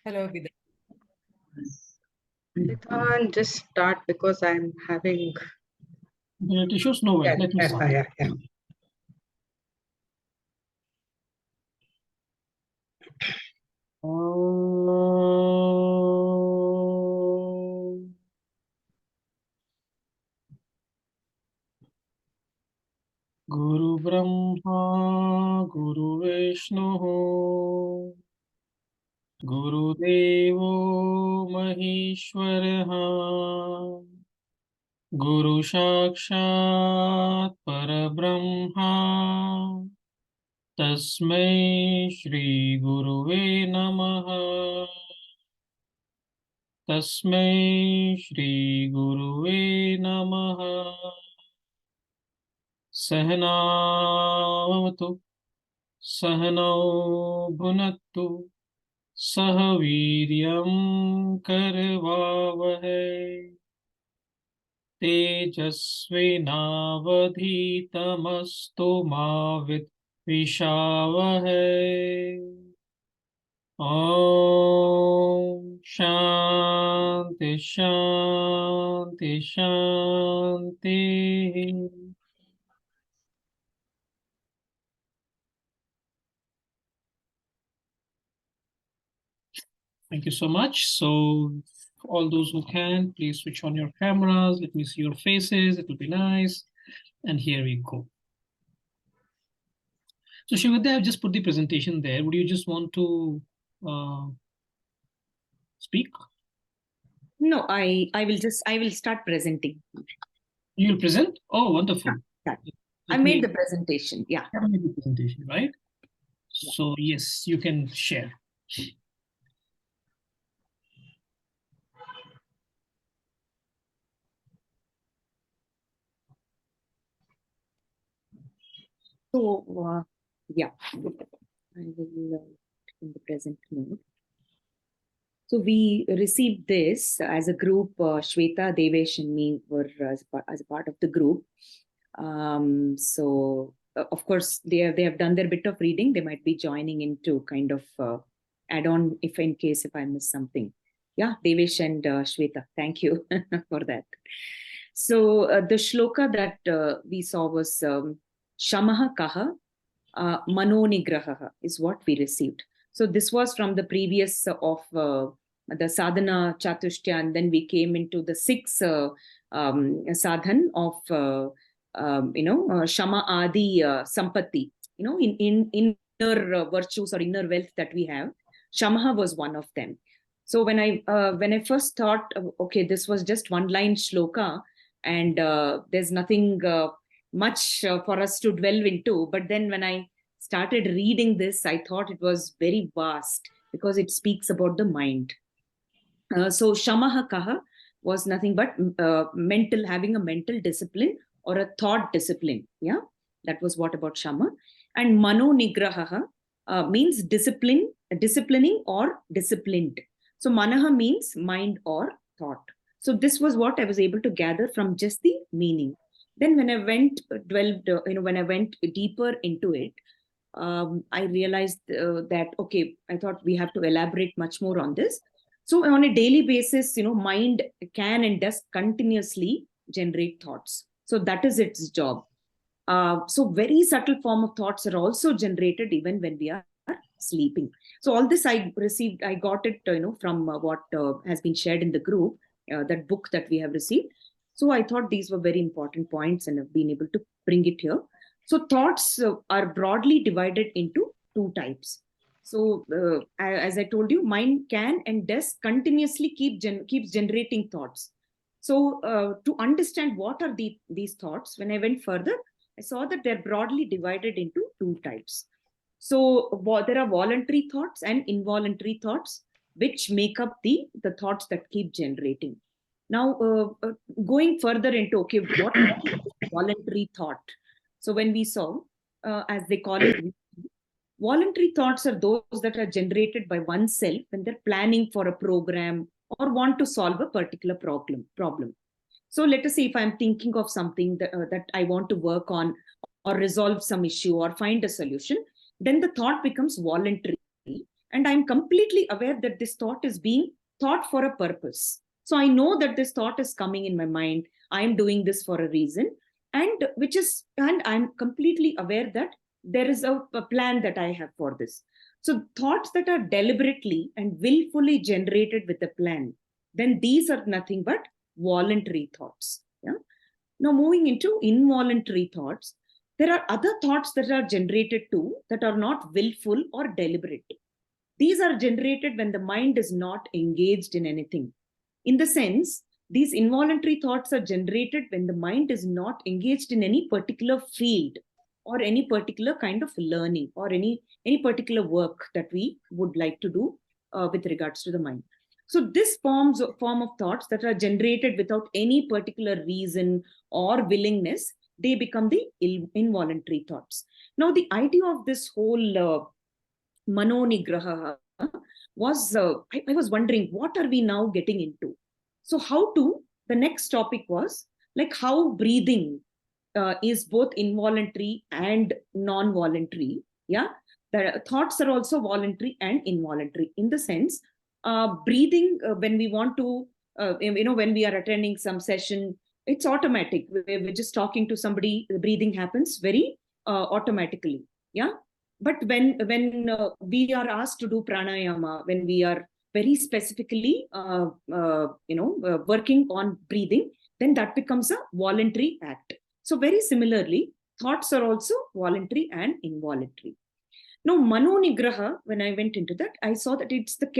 Hello, Vidya. I can't just start because I'm having. Internet issues? No way. Let me start. Yeah. Guru Brahma, Guru Vishnu, Guru Devo Maheshwaraha, Guru Sakshat Parabrahma, Tasmai Shri Guruve Namaha, Tasmai Shri Guruve Namaha. सहनावतु सहनौ भुनक्तु सह वीर्यं करवावहै तेजस्विनावधीतमस्तु मा विद्विषावहै। ॐ शान्ति शान्ति शान्तिः। Thank you so much. So, all those who can, please switch on your cameras. Let me see your faces. It will be nice. And here we go. So, Shivadev, I've just put the presentation there. Would you just want to speak? No, I will start presenting. You'll present? Oh, wonderful. Yeah. I made the presentation. Yeah. I made the presentation, right? Yeah. So, yes, you can share. So, yeah, I will in the present mode. So we received this as a group. Shweta, Devesh, and me were as a part of the group. So of course they have done their bit of reading. They might be joining in to kind of add on if in case if I miss something. Yeah, Devesh and Shweta, thank you for that. So the shloka that we saw was Shamaha Kaha Manonigraha is what we received. So this was from the previous of the sadhana chatushtya, and then we came into the sixth sadhan of shama adi sampatti. In inner virtues or inner wealth that we have, shamaha was one of them. So when I first thought, okay, this was just one line shloka, and there's nothing much for us to delve into. But then when I started reading this, I thought it was very vast because it speaks about the mind. So Shamaha Kaha was nothing but having a mental discipline or a thought discipline. Yeah, that was what about Shama. And Mano Nigraha means disciplining or disciplined. So Manaha means mind or thought. So this was what I was able to gather from just the meaning. Then when I went deeper into it, I realized that, okay, I thought we have to elaborate much more on this. So on a daily basis, mind can and does continuously generate thoughts. So that is its job. So very subtle form of thoughts are also generated even when we are sleeping. So all this I got it, from what has been shared in the group, that book that we have received. So I thought these were very important points and have been able to bring it here. So thoughts are broadly divided into two types. So as I told you, mind can and does continuously keeps generating thoughts. So to understand what are these thoughts, when I went further, I saw that they're broadly divided into two types. So there are voluntary thoughts and involuntary thoughts, which make up the thoughts that keep generating. Now, going further into, okay, what is voluntary thought? So when we saw, as they call it, voluntary thoughts are those that are generated by oneself when they're planning for a program or want to solve a particular problem. So let us say if I'm thinking of something that I want to work on or resolve some issue or find a solution, then the thought becomes voluntary and I'm completely aware that this thought is being thought for a purpose. So I know that this thought is coming in my mind. I'm doing this for a reason, and I'm completely aware that there is a plan that I have for this. So thoughts that are deliberately and willfully generated with a plan, then these are nothing but voluntary thoughts. Yeah. Now moving into involuntary thoughts, there are other thoughts that are generated too that are not willful or deliberate. These are generated when the mind is not engaged in anything. In the sense, these involuntary thoughts are generated when the mind is not engaged in any particular field or any particular kind of learning or any particular work that we would like to do with regards to the mind. So this form of thoughts that are generated without any particular reason or willingness, they become the involuntary thoughts. Now, the idea of this whole manonigraha was, I was wondering, what are we now getting into? So the next topic was like how breathing is both involuntary and non-voluntary. Yeah, the thoughts are also voluntary and involuntary in the sense, breathing, when we want to, when we are attending some session, it's automatic. We're just talking to somebody, the breathing happens very automatically. Yeah. But when we are asked to do pranayama, when we are very specifically working on breathing, then that becomes a voluntary act. So very similarly, thoughts are also voluntary and involuntary. Now, manonigraha, when I went into that, I saw that it's the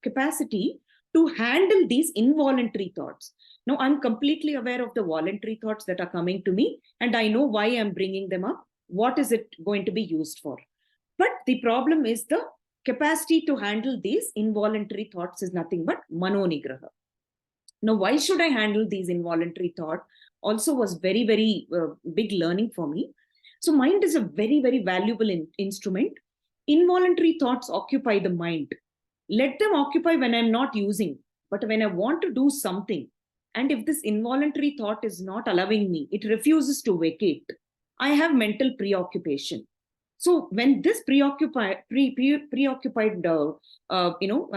capacity to handle these involuntary thoughts. Now, I'm completely aware of the voluntary thoughts that are coming to me, and I know why I'm bringing them up. What is it going to be used for? But the problem is the capacity to handle these involuntary thoughts is nothing but manonigraha. Now, why should I handle these involuntary thoughts? Also was very, very big learning for me. So mind is a very, very valuable instrument. Involuntary thoughts occupy the mind. Let them occupy when I'm not using, but when I want to do something, and if this involuntary thought is not allowing me, it refuses to vacate, I have mental preoccupation. So when this preoccupied, I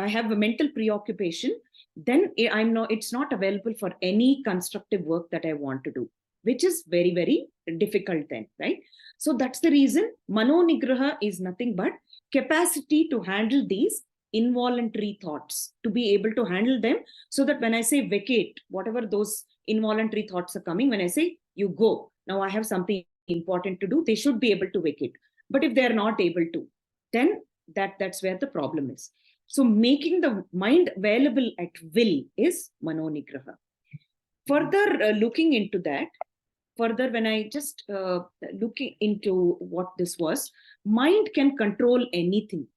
have a mental preoccupation, then it's not available for any constructive work that I want to do, which is very, very difficult then, right? So that's the reason manonigraha is nothing but capacity to handle these involuntary thoughts, to be able to handle them, so that when I say vacate, whatever those involuntary thoughts are coming, when I say you go, now I have something important to do, they should be able to vacate. But if they're not able to, then that's where the problem is. So making the mind available at will is manonigraha. Further looking into that, when I just looking into what this was, mind can control anything.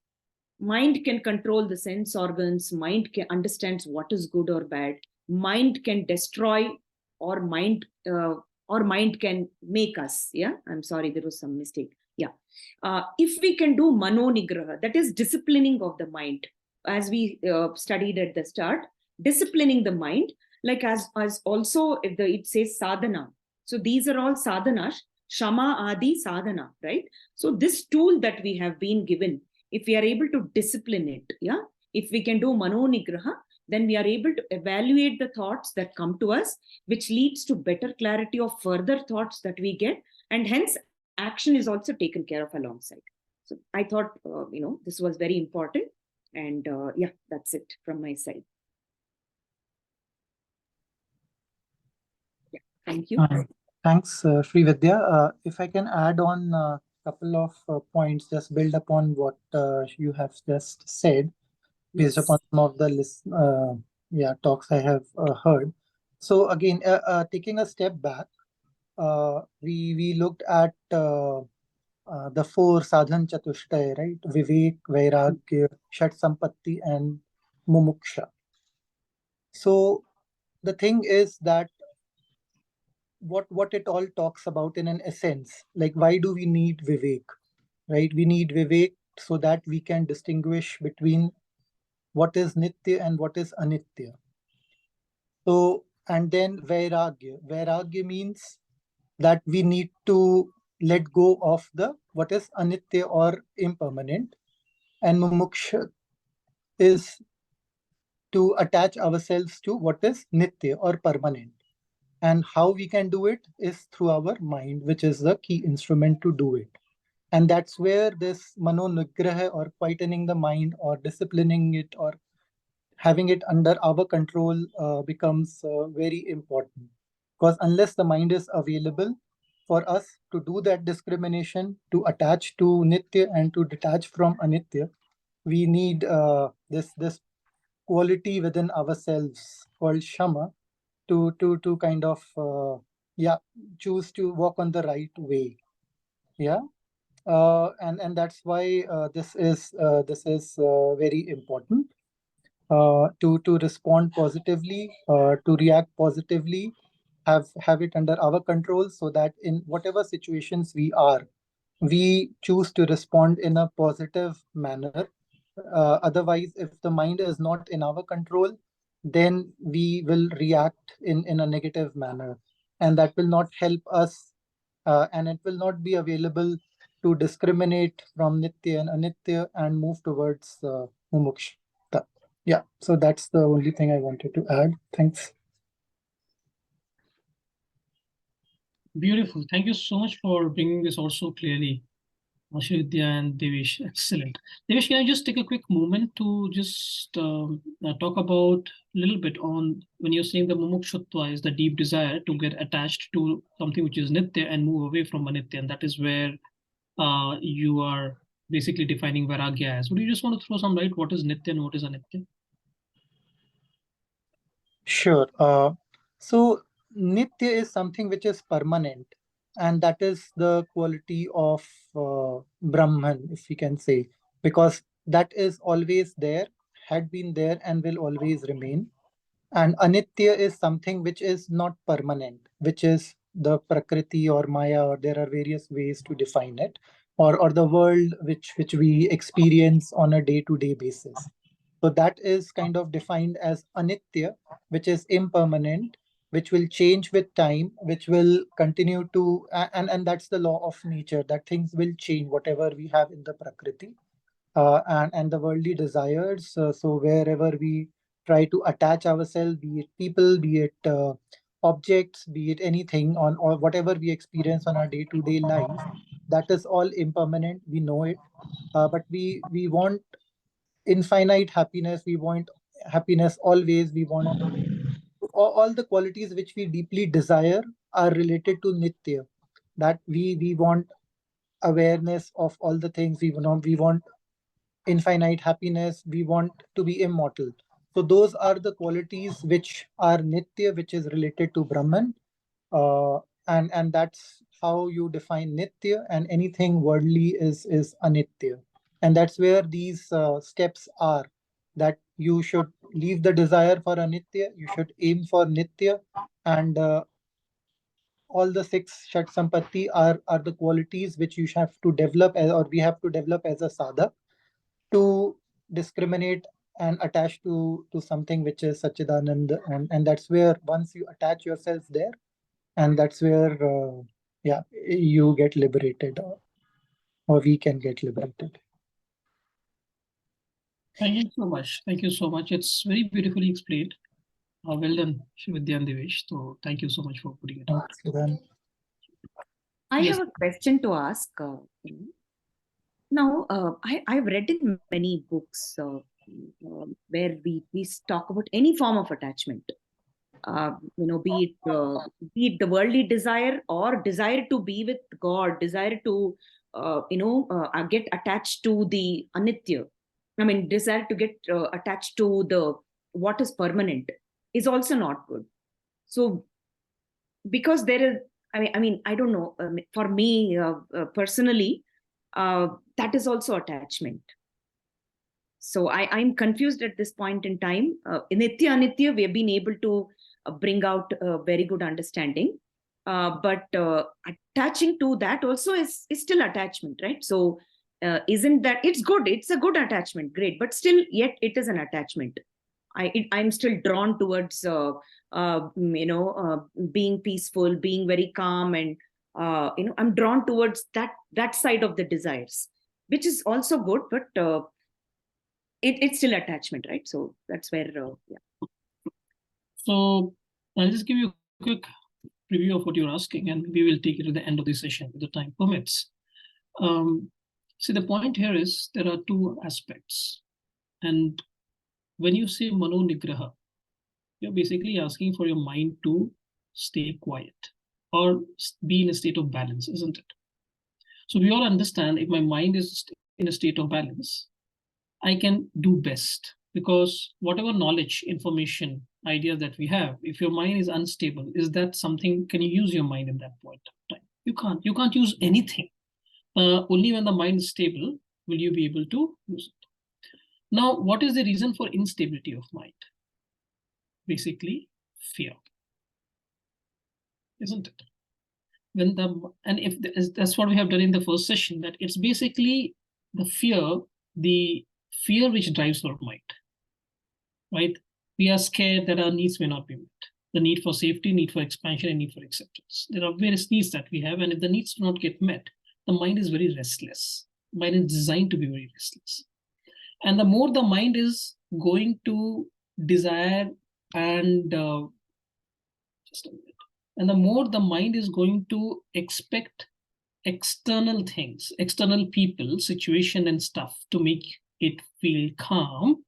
Mind can control the sense organs. Mind can understands what is good or bad. Mind can destroy, or mind can make us. Yeah, I'm sorry, there was some mistake. Yeah, if we can do manonigraha, that is disciplining of the mind, as we studied at the start, disciplining the mind, like as also if it says sadhana. So these are all sadhanas, shama adi sadhana, right? So this tool that we have been given, if we are able to discipline it, yeah, if we can do manonigraha, then we are able to evaluate the thoughts that come to us, which leads to better clarity of further thoughts that we get, and hence action is also taken care of alongside. So I thought, this was very important. And yeah, that's it from my side. Yeah, thank you. Thanks, Sri Vidya. If I can add on a couple of points, just build upon what you have just said, based upon some of the talks I have heard. So again, taking a step back, we looked at the four sadhan chatushtaya, right? Vivek, Vairagya, Shat Sampatti, and Mumuksha. So the thing is that what it all talks about in an essence, like why do we need Vivek, right? We need Vivek so that we can distinguish between what is Nitya and what is Anitya. So, and then Vairagya. Vairagya means that we need to let go of the what is Anitya or impermanent. And Mumuksha is to attach ourselves to what is nitya or permanent. And how we can do it is through our mind, which is the key instrument to do it. And that's where this mano nigraha, or quietening the mind or disciplining it or having it under our control, becomes very important. Because unless the mind is available for us to do that discrimination, to attach to nitya and to detach from anitya, we need this quality within ourselves called shama to kind of yeah, choose to walk on the right way. Yeah. And that's why this is very important, to respond positively, to react positively, have it under our control, so that in whatever situations we are, we choose to respond in a positive manner. Otherwise, if the mind is not in our control, then we will react in a negative manner, and that will not help us, and it will not be available to discriminate from nitya and anitya and move towards mumukshta. Yeah, so that's the only thing I wanted to add. Thanks. Beautiful. Thank you so much for bringing this out so clearly, Ashwidya and Devesh. Excellent. Devesh, can I just take a quick moment to just talk about a little bit on when you're saying the mumukshutva is the deep desire to get attached to something which is nitya and move away from anitya, and that is where you are basically defining vairagya as. Would you just want to throw some light? What is nitya and what is anitya? Sure. So nitya is something which is permanent, and that is the quality of Brahman, if we can say, because that is always there, had been there, and will always remain. And anitya is something which is not permanent, which is the prakriti or maya, or there are various ways to define it, or the world which we experience on a day-to-day basis. So that is kind of defined as anitya, which is impermanent, which will change with time, which will continue to, and that's the law of nature, that things will change, whatever we have in the prakriti, and the worldly desires. So wherever we try to attach ourselves, be it people, be it objects, be it anything on, or whatever we experience on our day-to-day life, that is all impermanent. We know it, but we want infinite happiness. We want happiness always. We want all the qualities which we deeply desire are related to nitya. That we want awareness of all the things we want infinite happiness, we want to be immortal. So those are the qualities which are nitya, which is related to Brahman. Uh, and that's how you define nitya, and anything worldly is anitya. And that's where these steps are, that you should leave the desire for anitya, you should aim for nitya, and all the six Shat Sampatti are the qualities which you have to develop or we have to develop as a sadhak, to discriminate and attach to something which is Sachidanand, and that's where once you attach yourself there, and that's where yeah, you get liberated, or we can get liberated. Thank you so much. Thank you so much. It's very beautifully explained. Well done, Shivadya and Devesh. So thank you so much for putting it out. Thanks, Siddhan. I Yes. have a question to ask. Now, I've read in many books where we talk about any form of attachment. Be it the worldly desire or desire to be with God, desire to get attached to the anitya. I mean, desire to get attached to the what is permanent is also not good. So, because there is, I don't know. For me personally, that is also attachment. So I'm confused at this point in time. In Nitya Anitya, we have been able to bring out a very good understanding. But attaching to that also is still attachment, right? So isn't that, it's good, it's a good attachment, great, but still yet it is an attachment. I'm still drawn towards being peaceful, being very calm, and I'm drawn towards that side of the desires, which is also good, but it's still attachment, right? So that's where, yeah. So I'll just give you a quick preview of what you're asking, and we will take it to the end of the session if the time permits. See, the point here is there are two aspects. And when you say mano nigraha, you're basically asking for your mind to stay quiet or be in a state of balance, isn't it? So we all understand if my mind is in a state of balance, I can do best, because whatever knowledge, information, idea that we have, if your mind is unstable, is that something, can you use your mind in that point of time? You can't use anything. Only when the mind is stable will you be able to use it. Now, what is the reason for instability of mind? Basically, fear, isn't it? That's what we have done in the first session, that it's basically the fear which drives our mind, right? We are scared that our needs may not be met. The need for safety, need for expansion, and need for acceptance. There are various needs that we have, and if the needs do not get met, the mind is very restless. Mind is designed to be very restless. And the more the mind is going to desire and just a minute. And the more the mind is going to expect external things, external people, situation, and stuff to make it feel calm,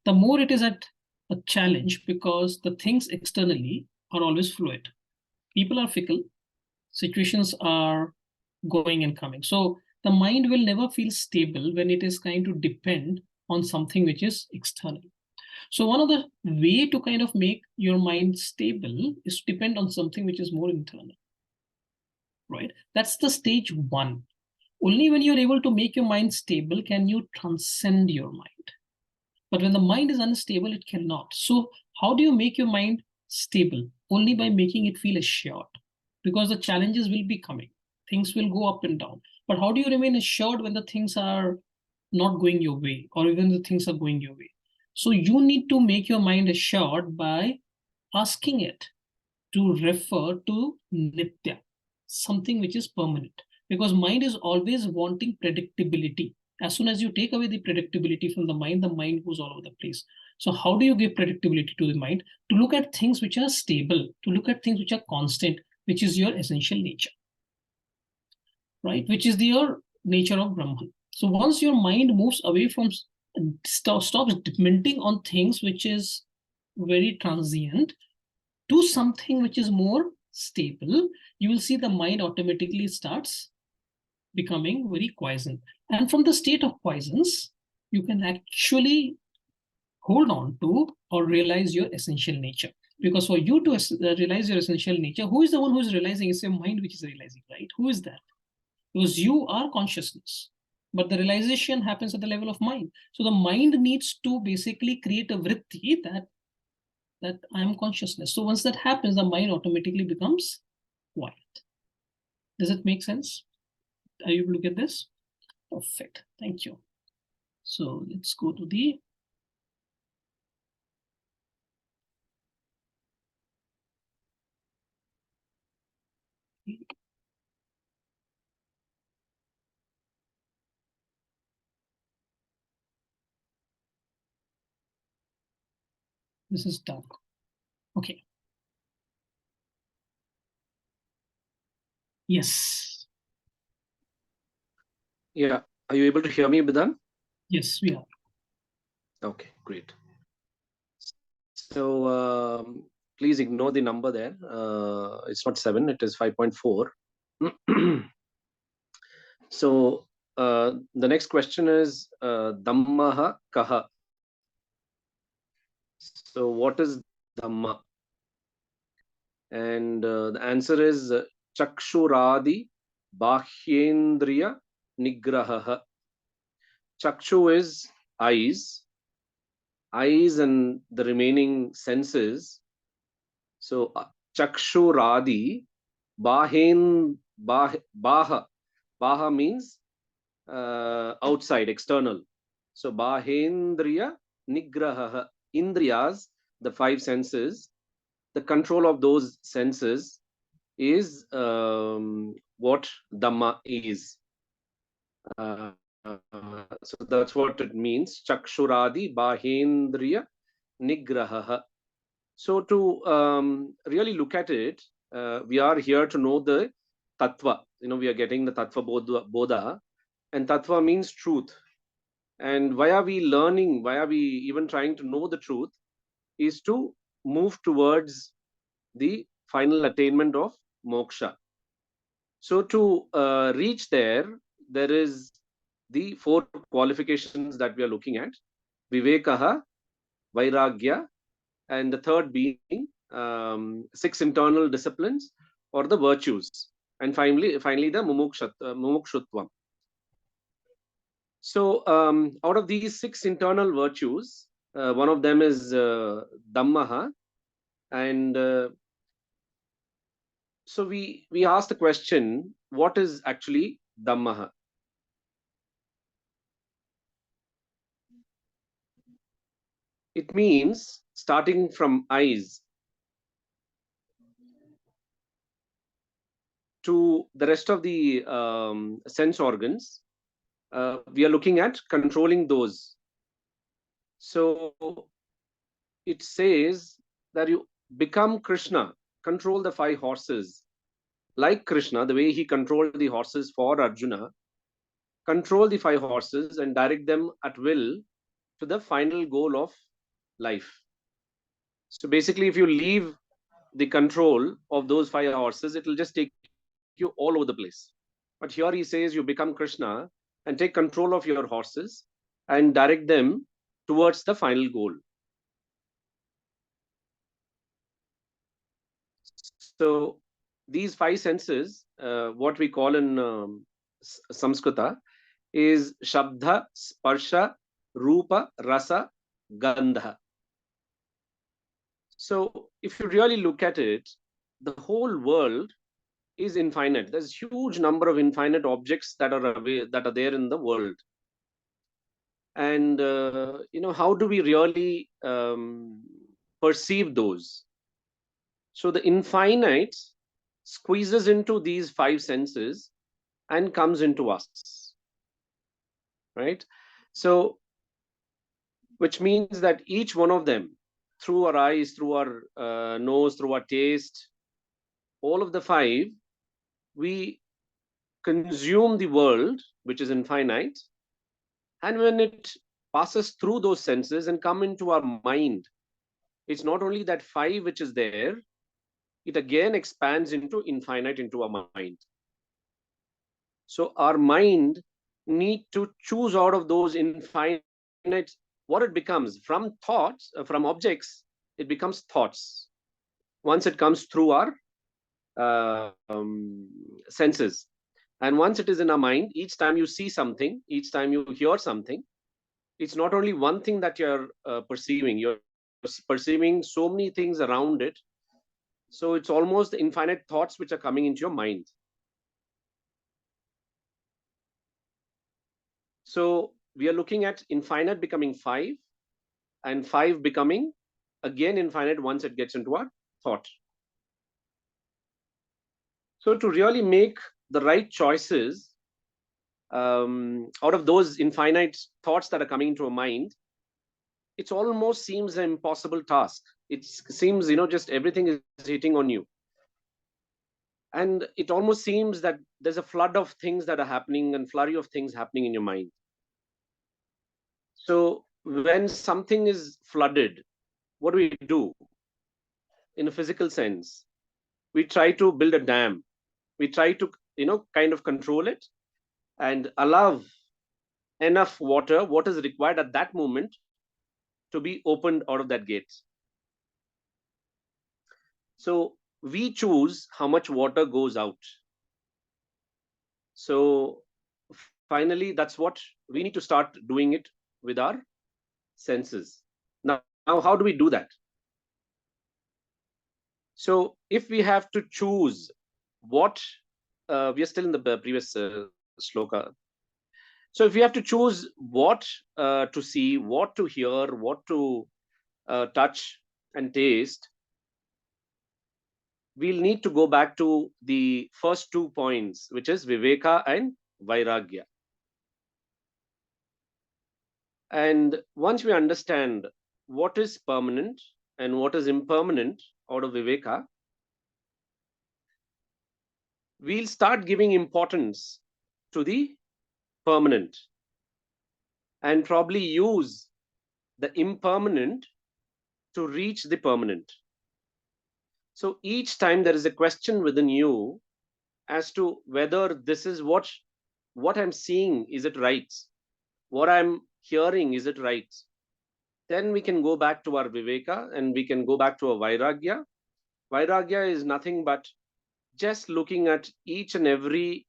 the more it is at a challenge, because the things externally are always fluid. People are fickle, situations are going and coming. So the mind will never feel stable when it is kind of depend on something which is external. So one of the way to kind of make your mind stable is to depend on something which is more internal, right? That's the stage one. Only when you're able to make your mind stable can you transcend your mind. But when the mind is unstable, it cannot. So how do you make your mind stable? Only by making it feel assured, because the challenges will be coming. Things will go up and down. But how do you remain assured when the things are not going your way, or even the things are going your way? So you need to make your mind assured by asking it to refer to Nitya, something which is permanent. Because mind is always wanting predictability. As soon as you take away the predictability from the mind goes all over the place. So how do you give predictability to the mind? To look at things which are stable, to look at things which are constant, which is your essential nature, right? Which is your nature of Brahman. So once your mind moves away from, stops depending on things which is very transient to something which is more stable, you will see the mind automatically starts becoming very quiescent. And from the state of quiescence, you can actually hold on to or realize your essential nature. Because for you to realize your essential nature, who is the one who is realizing? It's your mind which is realizing, right? Who is that? Because you are consciousness, but the realization happens at the level of mind. So the mind needs to basically create a vritti that I am consciousness. So once that happens, the mind automatically becomes quiet. Does it make sense? Are you able to get this? Perfect. Thank you. So let's go to the this is dark. Okay. Yes. Yeah. Are you able to hear me, Bidan? Yes, we are. Okay, great. So please ignore the number there. It's not 7, it is 5.4. So the next question is Dhammaha Kaha. So what is Dhamma? And the answer is Chakshuradi Bahyendriya Nigraha. Chakshu is eyes and the remaining senses. So Chakshuradi Baha means outside, external. So Bahendriya Nigraha. Indriyas, the 5 senses, the control of those senses is what Dhamma is. So that's what it means. Chakshuradi Bahendriya Nigraha. So to really look at it, we are here to know the Tattva. We are getting the TattvaBodha, and Tattva means truth. And why are we learning? Why are we even trying to know the truth? Is to move towards the final attainment of moksha. So to reach there is the 4 qualifications that we are looking at: Vivekaha, Vairagya, and the third being 6 internal disciplines or the virtues, and finally the mumukshutvam. So out of these 6 internal virtues, one of them is Dhammaha, and so we asked the question, what is actually Dhammaha? It means starting from eyes to the rest of the sense organs. We are looking at controlling those. So it says that you become Krishna, control the 5 horses. Like Krishna, the way he controlled the horses for Arjuna, control the 5 horses and direct them at will to the final goal of life. So basically, if you leave the control of those 5 horses, it will just take you all over the place. But here he says you become Krishna and take control of your horses and direct them towards the final goal. So these 5 senses, what we call in Samskrita, is Shabda, Sparsha, Rupa, Rasa, Gandha. So if you really look at it, the whole world is infinite. There's huge number of infinite objects that are there in the world. And how do we really perceive those? So the infinite squeezes into these 5 senses and comes into us, right? So which means that each one of them, through our eyes, through our nose, through our taste, all of the 5, we consume the world, which is infinite, and when it passes through those senses and come into our mind, it's not only that 5 which is there, it again expands into infinite into our mind. So our mind need to choose out of those infinite, what it becomes from thoughts, from objects, it becomes thoughts. Once it comes through our senses, and once it is in our mind, each time you see something, each time you hear something, it's not only one thing that you're perceiving, you're perceiving so many things around it. So it's almost the infinite thoughts which are coming into your mind. So we are looking at infinite becoming 5, and 5 becoming again infinite once it gets into our thought. So to really make the right choices out of those infinite thoughts that are coming into our mind, it almost seems an impossible task. It seems, just everything is hitting on you. And it almost seems that there's a flood of things that are happening and flurry of things happening in your mind. So when something is flooded, what do we do? In a physical sense, we try to build a dam. We try to, kind of control it and allow enough water, what is required at that moment, to be opened out of that gate. So we choose how much water goes out. So finally, that's what we need to start doing it with our senses. Now how do we do that? So if we have to choose what, we are still in the previous sloka. So if we have to choose what to see, what to hear, what to touch and taste, we'll need to go back to the first 2 points, which is Viveka and Vairagya. And once we understand what is permanent and what is impermanent out of Viveka, we'll start giving importance to the permanent and probably use the impermanent to reach the permanent. So each time there is a question within you as to whether this is what I'm seeing, is it right? What I'm hearing, is it right? Then we can go back to our Viveka and we can go back to our Vairagya. Vairagya is nothing but just looking at each and every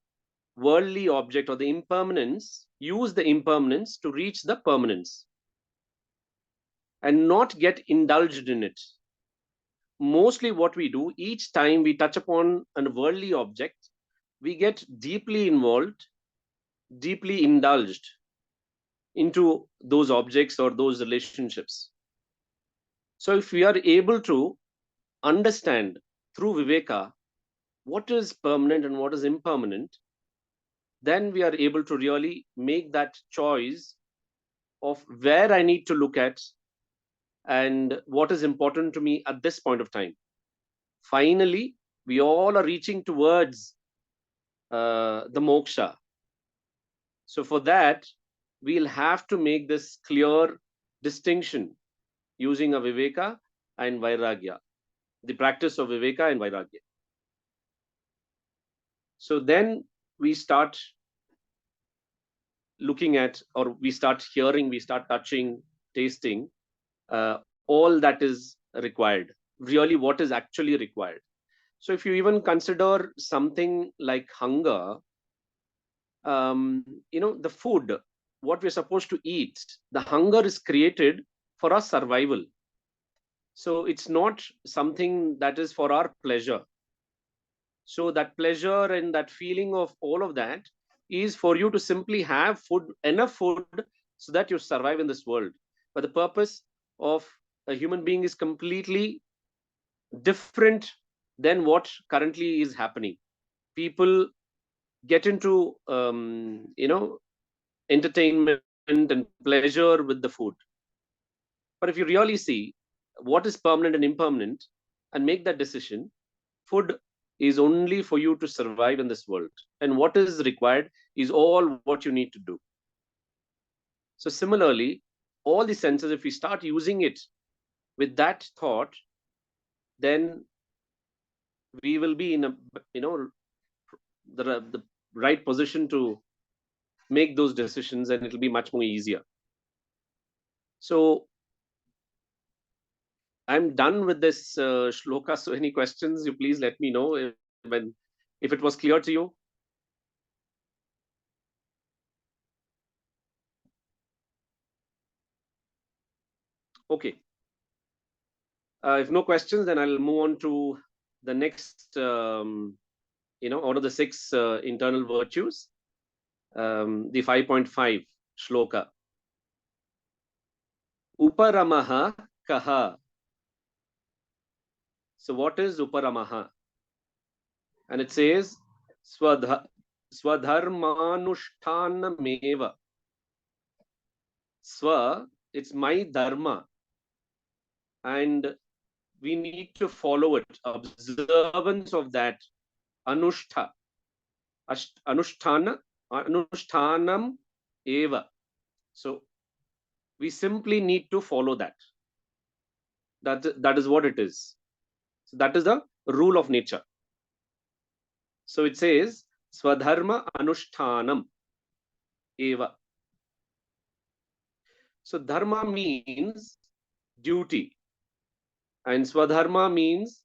worldly object or the impermanence, use the impermanence to reach the permanence and not get indulged in it. Mostly what we do, each time we touch upon a worldly object, we get deeply involved, deeply indulged into those objects or those relationships. So if we are able to understand through Viveka what is permanent and what is impermanent, then we are able to really make that choice of where I need to look at and what is important to me at this point of time. Finally, we all are reaching towards the moksha. So for that, we'll have to make this clear distinction using a Viveka and Vairagya, the practice of Viveka and Vairagya. So then we start looking at, or we start hearing, we start touching, tasting all that is required, really what is actually required. So if you even consider something like hunger, the food, what we're supposed to eat, the hunger is created for our survival. So it's not something that is for our pleasure. So that pleasure and that feeling of all of that is for you to simply have food, enough food, so that you survive in this world. But the purpose of a human being is completely different than what currently is happening. People get into entertainment and pleasure with the food. But if you really see what is permanent and impermanent and make that decision, food is only for you to survive in this world, and what is required is all what you need to do. So similarly, all the senses, if we start using it with that thought, then we will be in a the right position to make those decisions, and it'll be much more easier. So I'm done with this shloka. So any questions, you please let me know if it was clear to you. Okay. If no questions, then I'll move on to the next, out of the 6 internal virtues, the 5.5 shloka. Uparamaha kaha. So what is Uparamaha? And it says Swadharmanushtanameva. Swa, it's my dharma, and we need to follow it. Observance of that. Anushta. Anushtanam eva. So we simply need to follow that. That is what it is. So that is the rule of nature. So it says Swadharma Anushtanam eva. So dharma means duty, and Swadharma means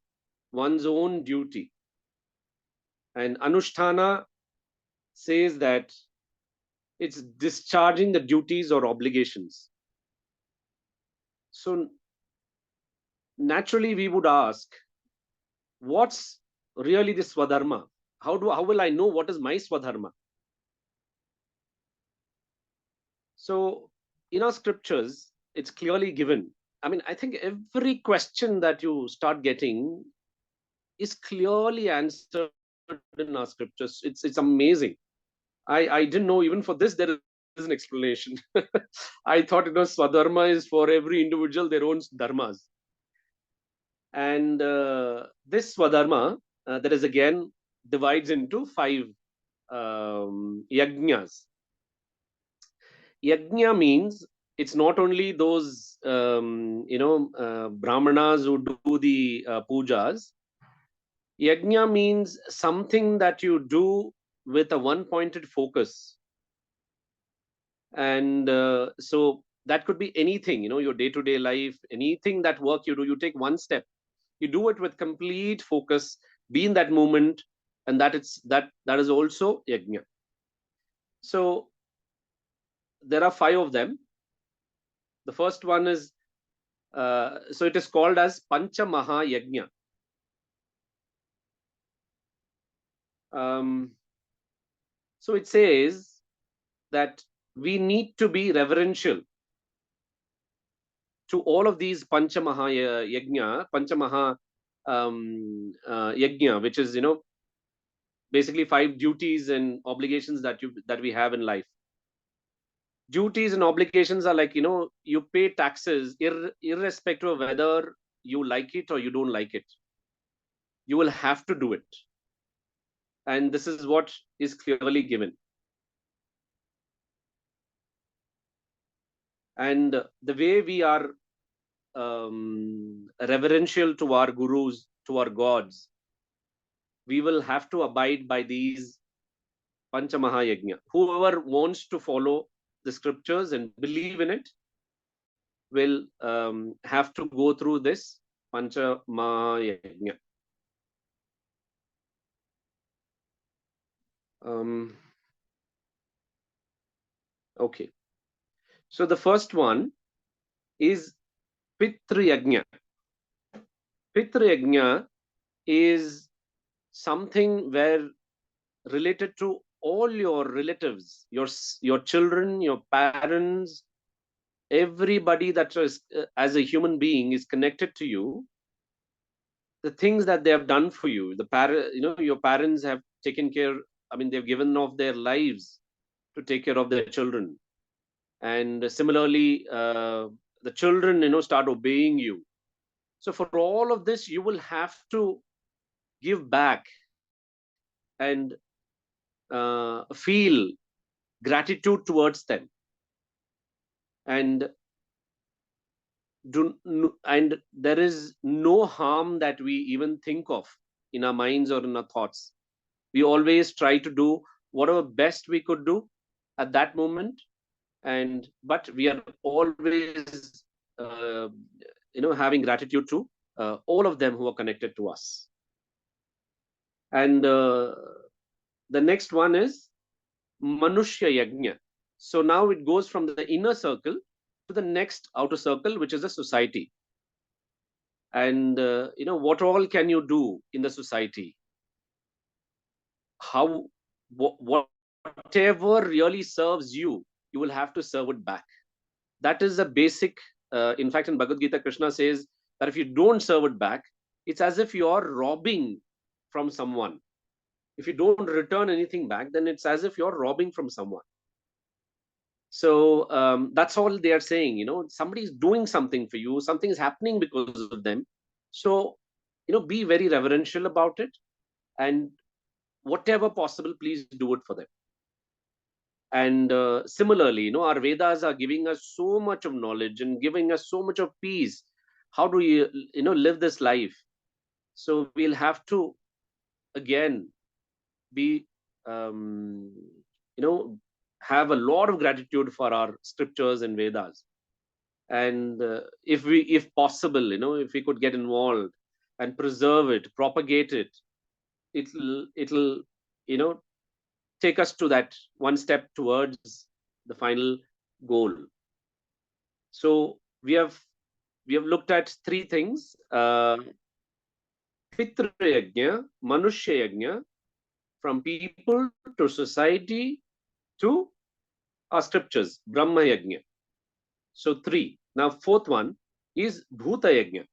one's own duty. And Anushtana says that it's discharging the duties or obligations. So naturally we would ask, what's really the Swadharma? How will I know what is my Swadharma? So in our scriptures, it's clearly given. I mean, I think every question that you start getting is clearly answered in our scriptures. It's amazing. I didn't know even for this there an explanation. I thought Swadharma is for every individual their own dharmas. And this Swadharma, that is again divides into 5 yajnas. Yajna means it's not only those brahmanas who do the pujas. Yajna means something that you do with a one-pointed focus. And so that could be anything, your day-to-day life, anything that work you do, you take one step, you do it with complete focus, be in that moment, and that is also yajna. So there are 5 of them. The first one is so it is called as Pancha Maha Yajna. So it says that we need to be reverential to all of these Pancha Maha Yajna, Pancha Maha Yajna, which is basically 5 duties and obligations that we have in life. Duties and obligations are like, you pay taxes irrespective of whether you like it or you don't like it. You will have to do it. And this is what is clearly given. And the way we are reverential to our gurus, to our gods, we will have to abide by these Pancha Maha Yajna. Whoever wants to follow the scriptures and believe in it will have to go through this Pancha Maha Yajna. Okay. So the first one is Pitru Yajna. Pitru Yajna is something where related to all your relatives, your children, your parents, everybody that is as a human being is connected to you. The things that they have done for you, your parents have taken care. They've given off their lives to take care of their children, and similarly, the children, start obeying you. So for all of this, you will have to give back and feel gratitude towards them, and there is no harm that we even think of in our minds or in our thoughts. We always try to do whatever best we could do at that moment, but we are always having gratitude to all of them who are connected to us. And the next one is Manushya Yajna. So now it goes from the inner circle to the next outer circle, which is the society. And what all can you do in the society? Whatever really serves you, you will have to serve it back. That is a basic. In fact, in Bhagavad Gita, Krishna says that if you don't serve it back, it's as if you are robbing from someone. If you don't return anything back, then it's as if you're robbing from someone. So that's all they are saying. Somebody's doing something for you, something is happening because of them. So be very reverential about it, and whatever possible, please do it for them. And similarly, our Vedas are giving us so much of knowledge and giving us so much of peace. How do you live this life? So we'll have to again be have a lot of gratitude for our scriptures and Vedas. And if possible, if we could get involved and preserve it, propagate it, it'll take us to that one step towards the final goal. So we have looked at 3 things: Pitru Yajna, Manushya Yajna, from people to society to our scriptures, Brahma Yajna. So 3. Now 4th one is Bhuta Yajna.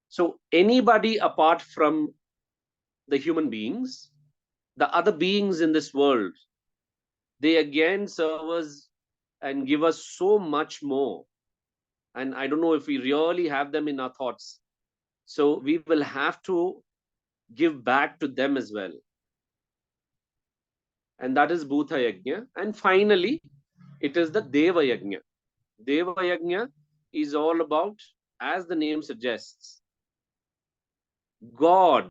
So anybody apart from the human beings, the other beings in this world, they again serve us and give us so much more. And I don't know if we really have them in our thoughts. So we will have to give back to them as well. And that is Bhuta Yajna. And finally, it is the Deva Yajna. Deva Yajna is all about, as the name suggests, God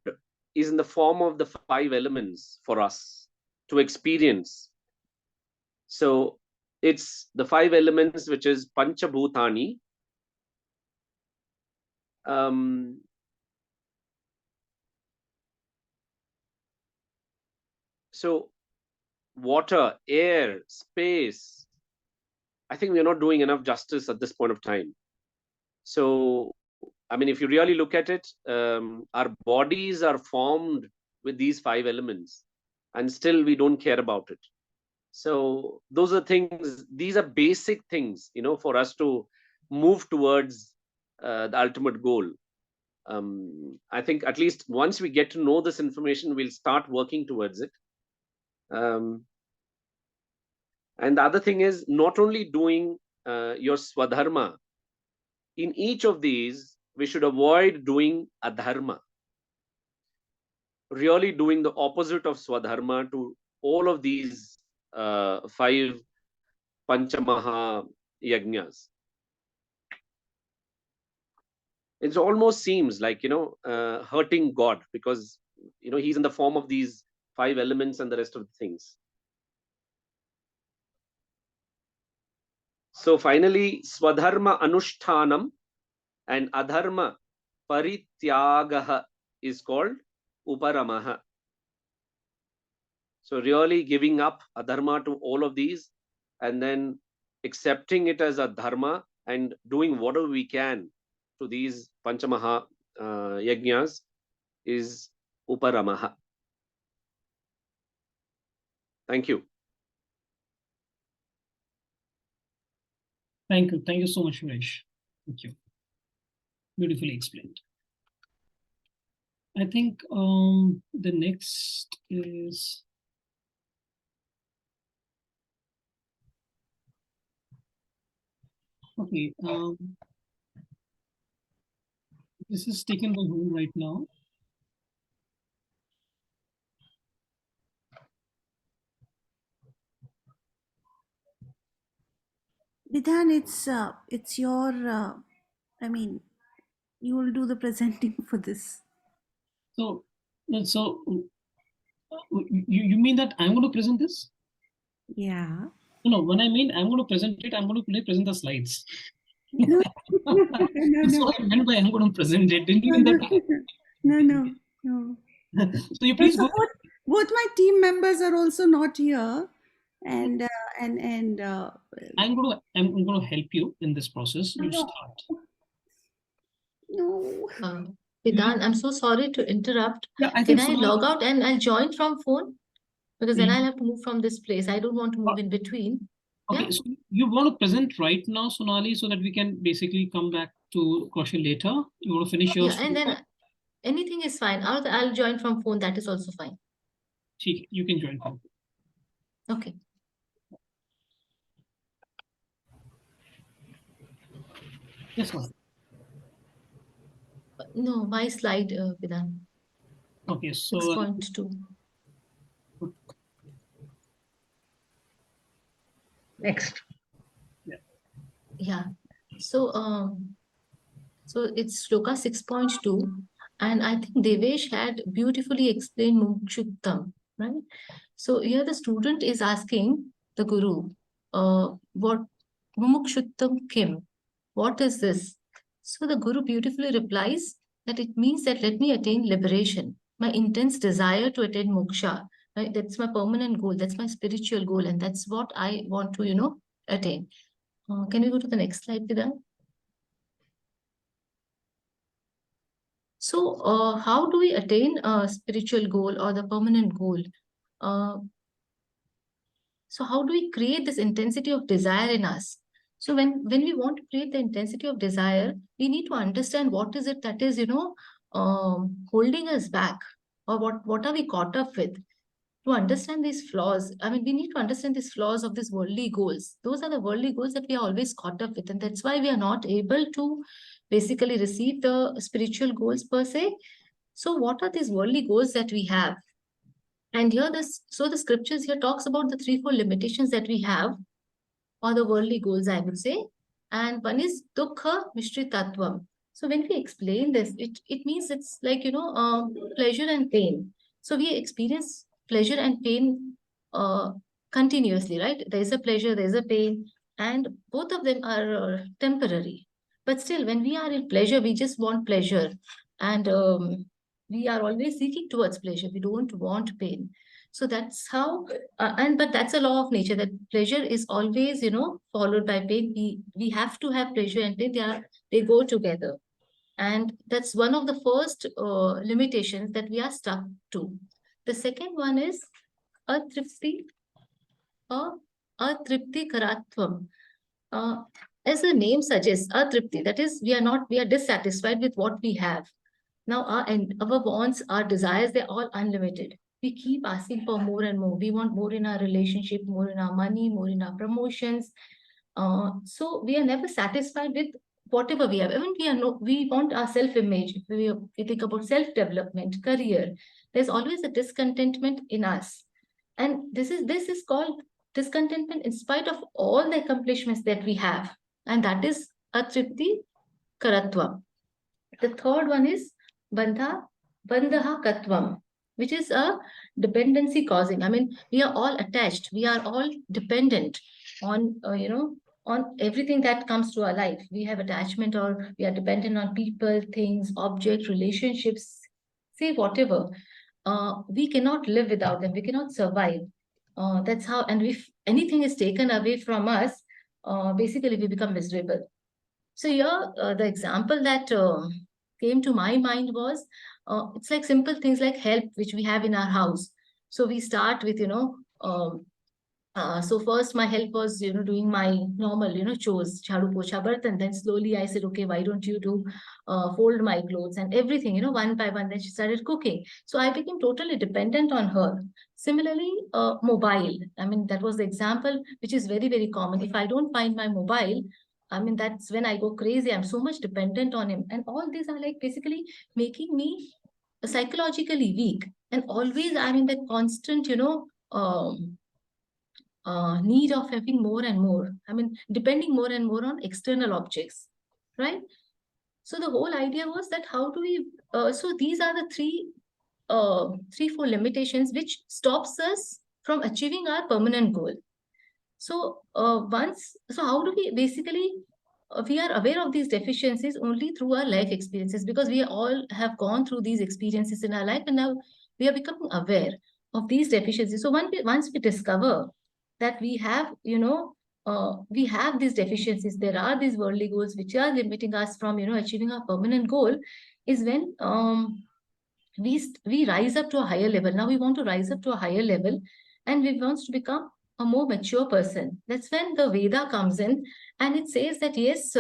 is in the form of the 5 elements for us to experience. So it's the 5 elements, which is Pancha Bhutani. So water, air, space. I think we are not doing enough justice at this point of time. So, I mean, if you really look at it, our bodies are formed with these 5 elements, and still we don't care about it. So those are things, these are basic things, you know, for us to move towards the ultimate goal. I think at least once we get to know this information, we'll start working towards it. And the other thing is not only doing your swadharma. In each of these, we should avoid doing adharma. Really doing the opposite of swadharma to all of these 5 Panchamaha Yajnas. It almost seems like, you know, hurting God, because, you know, he's in the form of these 5 elements and the rest of the things. So finally, Swadharma Anushtanam and Adharma Parityagaha is called Uparamaha. So really giving up adharma to all of these, and then accepting it as a dharma and doing whatever we can to these Panchamaha Yajnas is Uparamaha. Thank you. Thank you. Thank you so much, Suresh. Thank you. Beautifully explained. I think the next is okay. This is taken by whom right now? Vidhan, it's your. I mean, you will do the presenting for this. So you mean that I'm going to present this? Yeah. No, when I mean I'm going to present it, I'm going to present the slides. No, no, That's what I meant by I'm going to present it. Didn't you mean that? No. So you please So go. both my team members are also not here, and I'm going to help you in this process. You start. no. Vidhan, I'm so sorry to interrupt. Yeah, I Can think I log out and I'll join from phone? Because then I'll have to move from this place. I don't want to move in between. Okay, Yeah? so you want to present right now, Sonali, so that we can basically come back to Kaushal later. You want to finish yours? Yeah, and then anything is fine. I'll join from phone. That is also fine. You can join from. Okay. Yes, ma'am. No, my slide, Vidhan. Okay, so 6.2. Next. Yeah. So it's Sloka 6.2, and I think Devesh had beautifully explained Mukshuktam, right? So here the student is asking the Guru, what Mumukshuttam Kim? What is this? So the Guru beautifully replies that it means that let me attain liberation, my intense desire to attain moksha. Right? That's my permanent goal. That's my spiritual goal, and that's what I want to, attain. Can we go to the next slide, Vidhan? So, how do we attain a spiritual goal or the permanent goal? So how do we create this intensity of desire in us? So when we want to create the intensity of desire, we need to understand what is it that is, holding us back, or what are we caught up with? to understand these flaws, I mean, we need to understand these flaws of these worldly goals. Those are the worldly goals that we are always caught up with. And that's why we are not able to basically receive the spiritual goals per se. So what are these worldly goals that we have? And here so the scriptures here talks about the 3-4 limitations that we have, or the worldly goals, I would say. And one is dukkha mishritatvam. So when we explain this, it means it's like, pleasure and pain. So we experience pleasure and pain continuously, right? There is a pleasure, there is a pain, and both of them are temporary. But still, when we are in pleasure, we just want pleasure. And we are always seeking towards pleasure. We don't want pain. So that's how, but that's a law of nature, that pleasure is always, followed by pain. We have to have pleasure and pain. They go together. And that's one of the first limitations that we are stuck to. The second one is atripti karatvam. As the name suggests, atripti, that is, we are dissatisfied with what we have. Now, our wants, our desires, they're all unlimited. We keep asking for more and more. We want more in our relationship, more in our money, more in our promotions. So we are never satisfied with whatever we have. Even we want our self-image. If we think about self-development, career, there's always a discontentment in us. And this is called discontentment in spite of all the accomplishments that we have. And that is atripti karatvam. The third one is bandha katvam, which is a dependency causing. I mean, we are all attached. We are all dependent on, on everything that comes to our life. We have attachment, or we are dependent on people, things, objects, relationships, say whatever. We cannot live without them. We cannot survive. That's how, and if anything is taken away from us, basically we become miserable. So here, the example that came to my mind was, it's like simple things like help, which we have in our house. So we start with, so first my help was, doing my normal, chores, chadu, pocha, bartan. Then slowly I said, okay, why don't you fold my clothes and everything, one by one. Then she started cooking. So I became totally dependent on her. Similarly, mobile. I mean, that was the example, which is very, very common. If I don't find my mobile, I mean, that's when I go crazy. I'm so much dependent on him. And all these are like basically making me psychologically weak. And always I'm in that constant, need of having more and more. I mean, depending more and more on external objects, right? So the whole idea was that how do we, so these are the 3-4 limitations which stops us from achieving our permanent goal. So so how do we basically, we are aware of these deficiencies only through our life experiences, because we all have gone through these experiences in our life, and now we are becoming aware of these deficiencies. So once we discover that we have, we have these deficiencies, there are these worldly goals which are limiting us from, achieving our permanent goal, is when we rise up to a higher level. Now we want to rise up to a higher level, and we want to become a more mature person. That's when the Veda comes in, and it says that yes,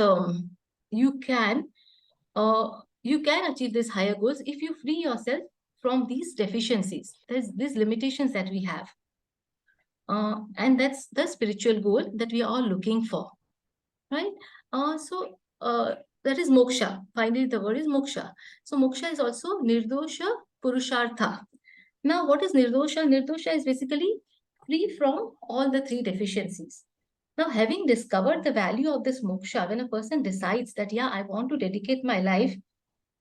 you can achieve these higher goals if you free yourself from these deficiencies. There's these limitations that we have, and that's the spiritual goal that we are all looking for, right? So that is moksha. Finally, the word is moksha. So moksha is also nirdosha purushartha. Now, what is nirdosha? Nirdosha is basically free from all the 3 deficiencies. Now, having discovered the value of this moksha, when a person decides that, yeah, I want to dedicate my life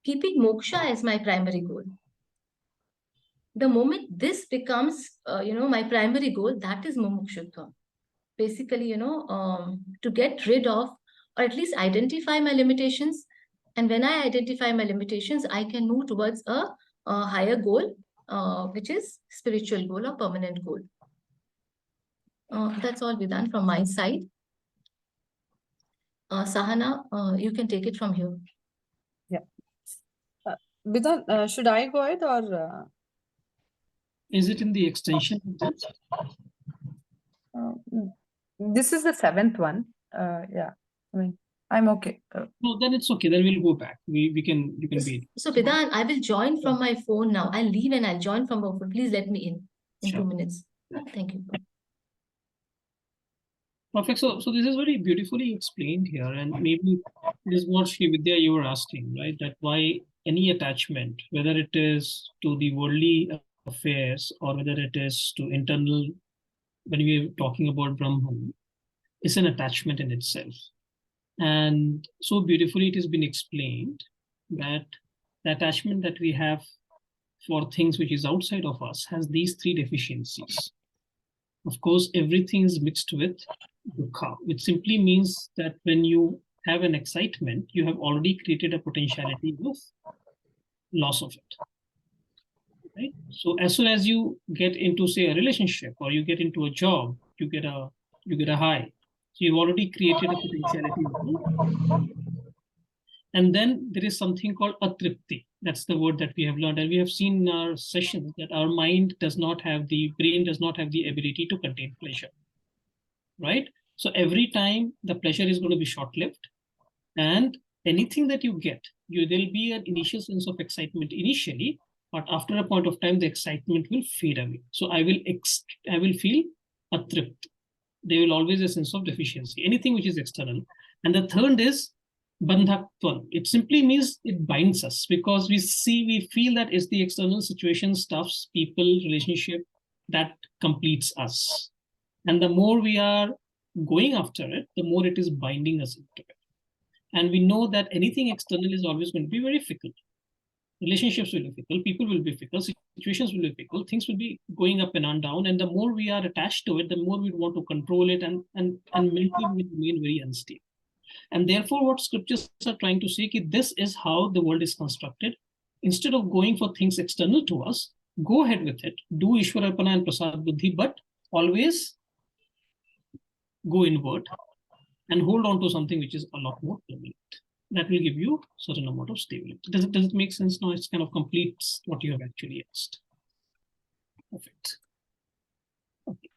keeping moksha as my primary goal. The moment this becomes, my primary goal, that is mumukshutva. Basically, to get rid of, or at least identify my limitations. And when I identify my limitations, I can move towards a higher goal, which is spiritual goal or permanent goal. That's all Vidhan from my side. Sahana, you can take it from here. Yeah. Vidhan, should I go ahead, or? Is it in the extension of this? This is the 7th one. Yeah, I mean, I'm okay. No, then it's okay. Then we'll go back. You can be. So Vidhan, I will join from my phone now. I'll leave and I'll join from my phone. Please let me in. in Sure. 2 minutes. Thank you. Perfect. So this is very beautifully explained here, and maybe this is what Sri Vidya you were asking, right? That why any attachment, whether it is to the worldly affairs or whether it is to internal, when we are talking about Brahman, is an attachment in itself. And so beautifully it has been explained that the attachment that we have for things which is outside of us has these three deficiencies. Of course, everything is mixed with dukkha, which simply means that when you have an excitement, you have already created a potentiality of loss of it. Right? So as soon as you get into, say, a relationship or you get into a job, you get a high. So you've already created a potentiality of loss. And then there is something called atripti. That's the word that we have learned. And we have seen in our sessions that our mind does not have the brain does not have the ability to contain pleasure. Right? So every time the pleasure is going to be short-lived, and anything that you get, there'll be an initial sense of excitement initially, but after a point of time, the excitement will fade away. So I will feel atript. There will always a sense of deficiency, anything which is external. And the third is bandhaktvan. It simply means it binds us because we feel that it's the external situation, stuffs, people, relationship that completes us. And the more we are going after it, the more it is binding us into it. And we know that anything external is always going to be very fickle. Relationships will be fickle, people will be fickle, situations will be fickle, things will be going up and down. And the more we are attached to it, the more we want to control it, and mentally we remain very unstable. And therefore, what scriptures are trying to say is this is how the world is constructed. Instead of going for things external to us, go ahead with it. Do Ishwararpana and Prasad Buddhi, but always go inward and hold on to something which is a lot more permanent. That will give you certain amount of stability. Does it make sense now? It's kind of completes what you have actually asked. Perfect. Okay.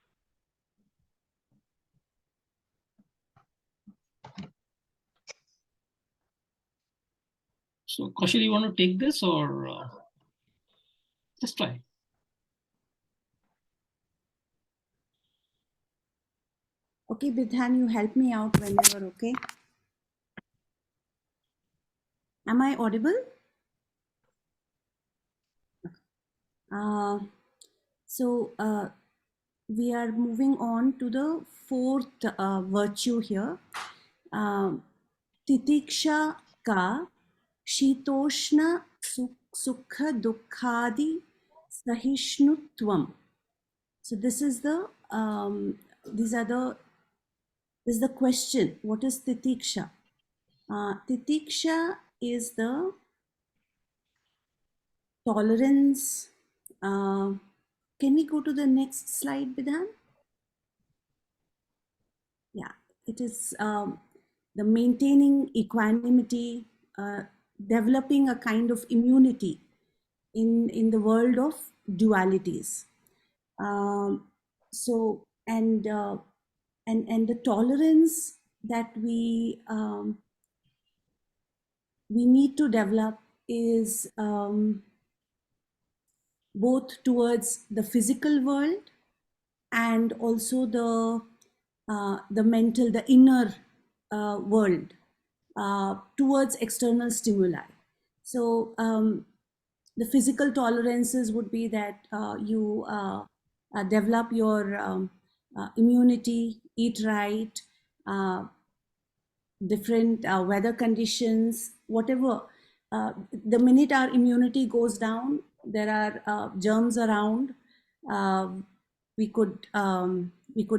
So Kaushal, you want to take this or just try? Okay, Bidhan, you help me out whenever, okay? Am I audible? We are moving on to the fourth virtue here. Titiksha ka shitoshna sukha dukkhadi sahishnutvam. So this is the this is the question. What is titiksha? Titiksha is the tolerance. Can we go to the next slide, Bidhan? Yeah, it is the maintaining equanimity, developing a kind of immunity in the world of dualities. And the tolerance that we need to develop is both towards the physical world and also the mental, the inner world, towards external stimuli. So the physical tolerances would be that you develop your immunity, eat right, different weather conditions, whatever. The minute our immunity goes down, there are germs around. We could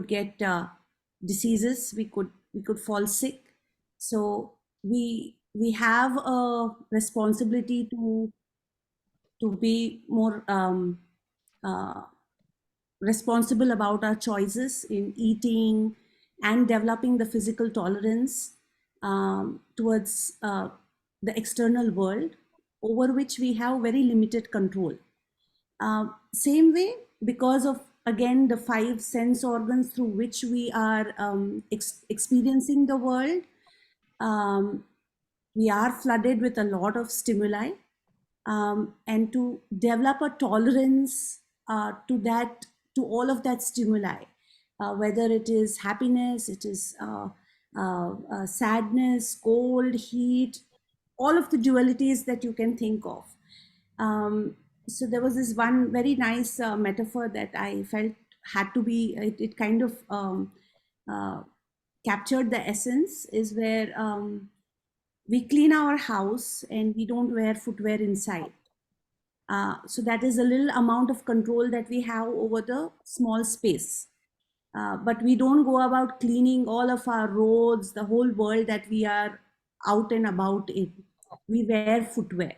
get diseases. We could fall sick. So we have a responsibility to be more responsible about our choices in eating and developing the physical tolerance towards the external world, over which we have very limited control. Same way, because of, again, the 5 sense organs through which we are experiencing the world, we are flooded with a lot of stimuli, and to develop a tolerance to that to all of that stimuli, whether it is happiness, it is sadness, cold, heat, all of the dualities that you can think of. So there was this one very nice metaphor that I felt had to be, it kind of uh, captured the essence, is where we clean our house and we don't wear footwear inside. So that is a little amount of control that we have over the small space. But we don't go about cleaning all of our roads, the whole world that we are out and about in. We wear footwear.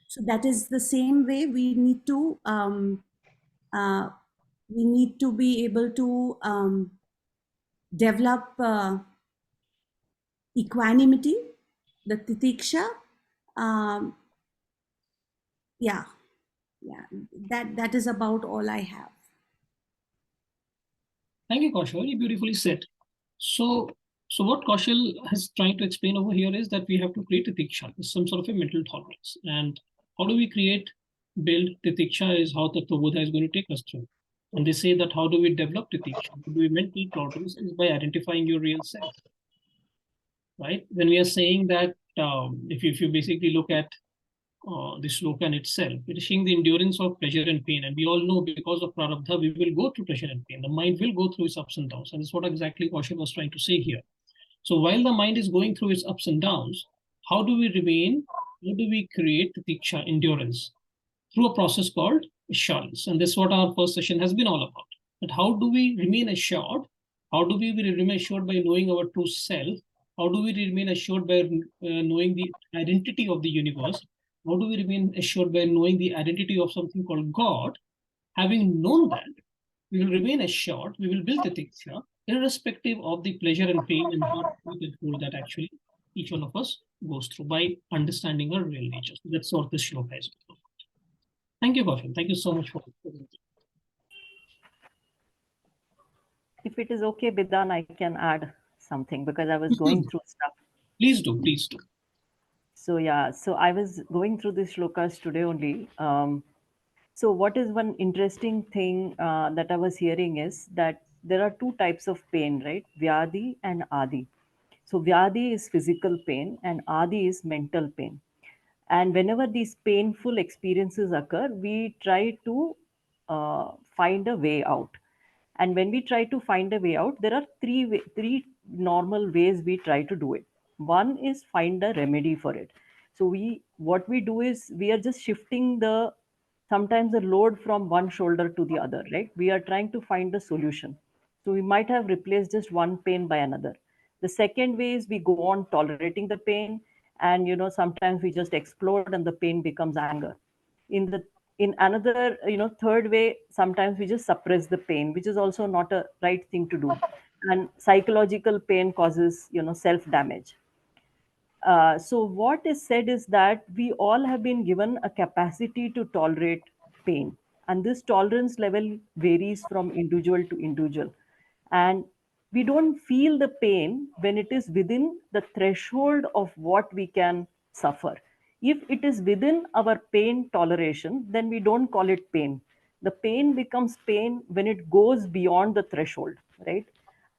So that is the same way uh, we need to be able to develop equanimity, the titiksha. Um, yeah, yeah, that is about all I have. Thank you, Kaushal. Very beautifully said. So what Kaushal has trying to explain over here is that we have to create a tiksha, some sort of a mental tolerance. And how do we build titiksha is how TattvaBodha is going to take us through. And they say that how do we develop titiksha? How do we mental tolerance is by identifying your real self, right? When we are saying that, if you basically look at the sloka in itself, it is showing the endurance of pleasure and pain. And we all know because of prarabdha, we will go through pleasure and pain. The mind will go through its ups and downs. And that's what exactly Kaushal was trying to say here. So while the mind is going through its ups and downs, how do we create the tiksha, endurance? Through a process called assurance. And that's what our first session has been all about. But how do we remain assured? How do we remain assured by knowing our true self? How do we remain assured by knowing the identity of the universe? How do we remain assured by knowing the identity of something called God? Having known that, we will remain assured, we will build the tiksha, irrespective of the pleasure and pain and hard control that actually each one of us goes through by understanding our real nature. So that's what this shloka is about. Thank you, Kaushal. Thank you so much for presenting. If it is okay, Bidan, I can add something because I was going through stuff. Please do, please do. So yeah, so I was going through these shlokas today only. So what is one interesting thing that I was hearing is that there are two types of pain, right? Vyadi and Adi. So Vyadi is physical pain and Adi is mental pain. And whenever these painful experiences occur, we try to find a way out. And when we try to find a way out, there are three normal ways we try to do it. One is find a remedy for it. So what we do is we are just shifting the sometimes the load from one shoulder to the other, right? We are trying to find the solution. So we might have replaced just one pain by another. The second way is we go on tolerating the pain, and sometimes we just explode and the pain becomes anger. In another third way, sometimes we just suppress the pain, which is also not a right thing to do, and psychological pain causes self damage. So what is said is that we all have been given a capacity to tolerate pain, and this tolerance level varies from individual to individual. And we don't feel the pain when it is within the threshold of what we can suffer. If it is within our pain toleration, then we don't call it pain. The pain becomes pain when it goes beyond the threshold, right?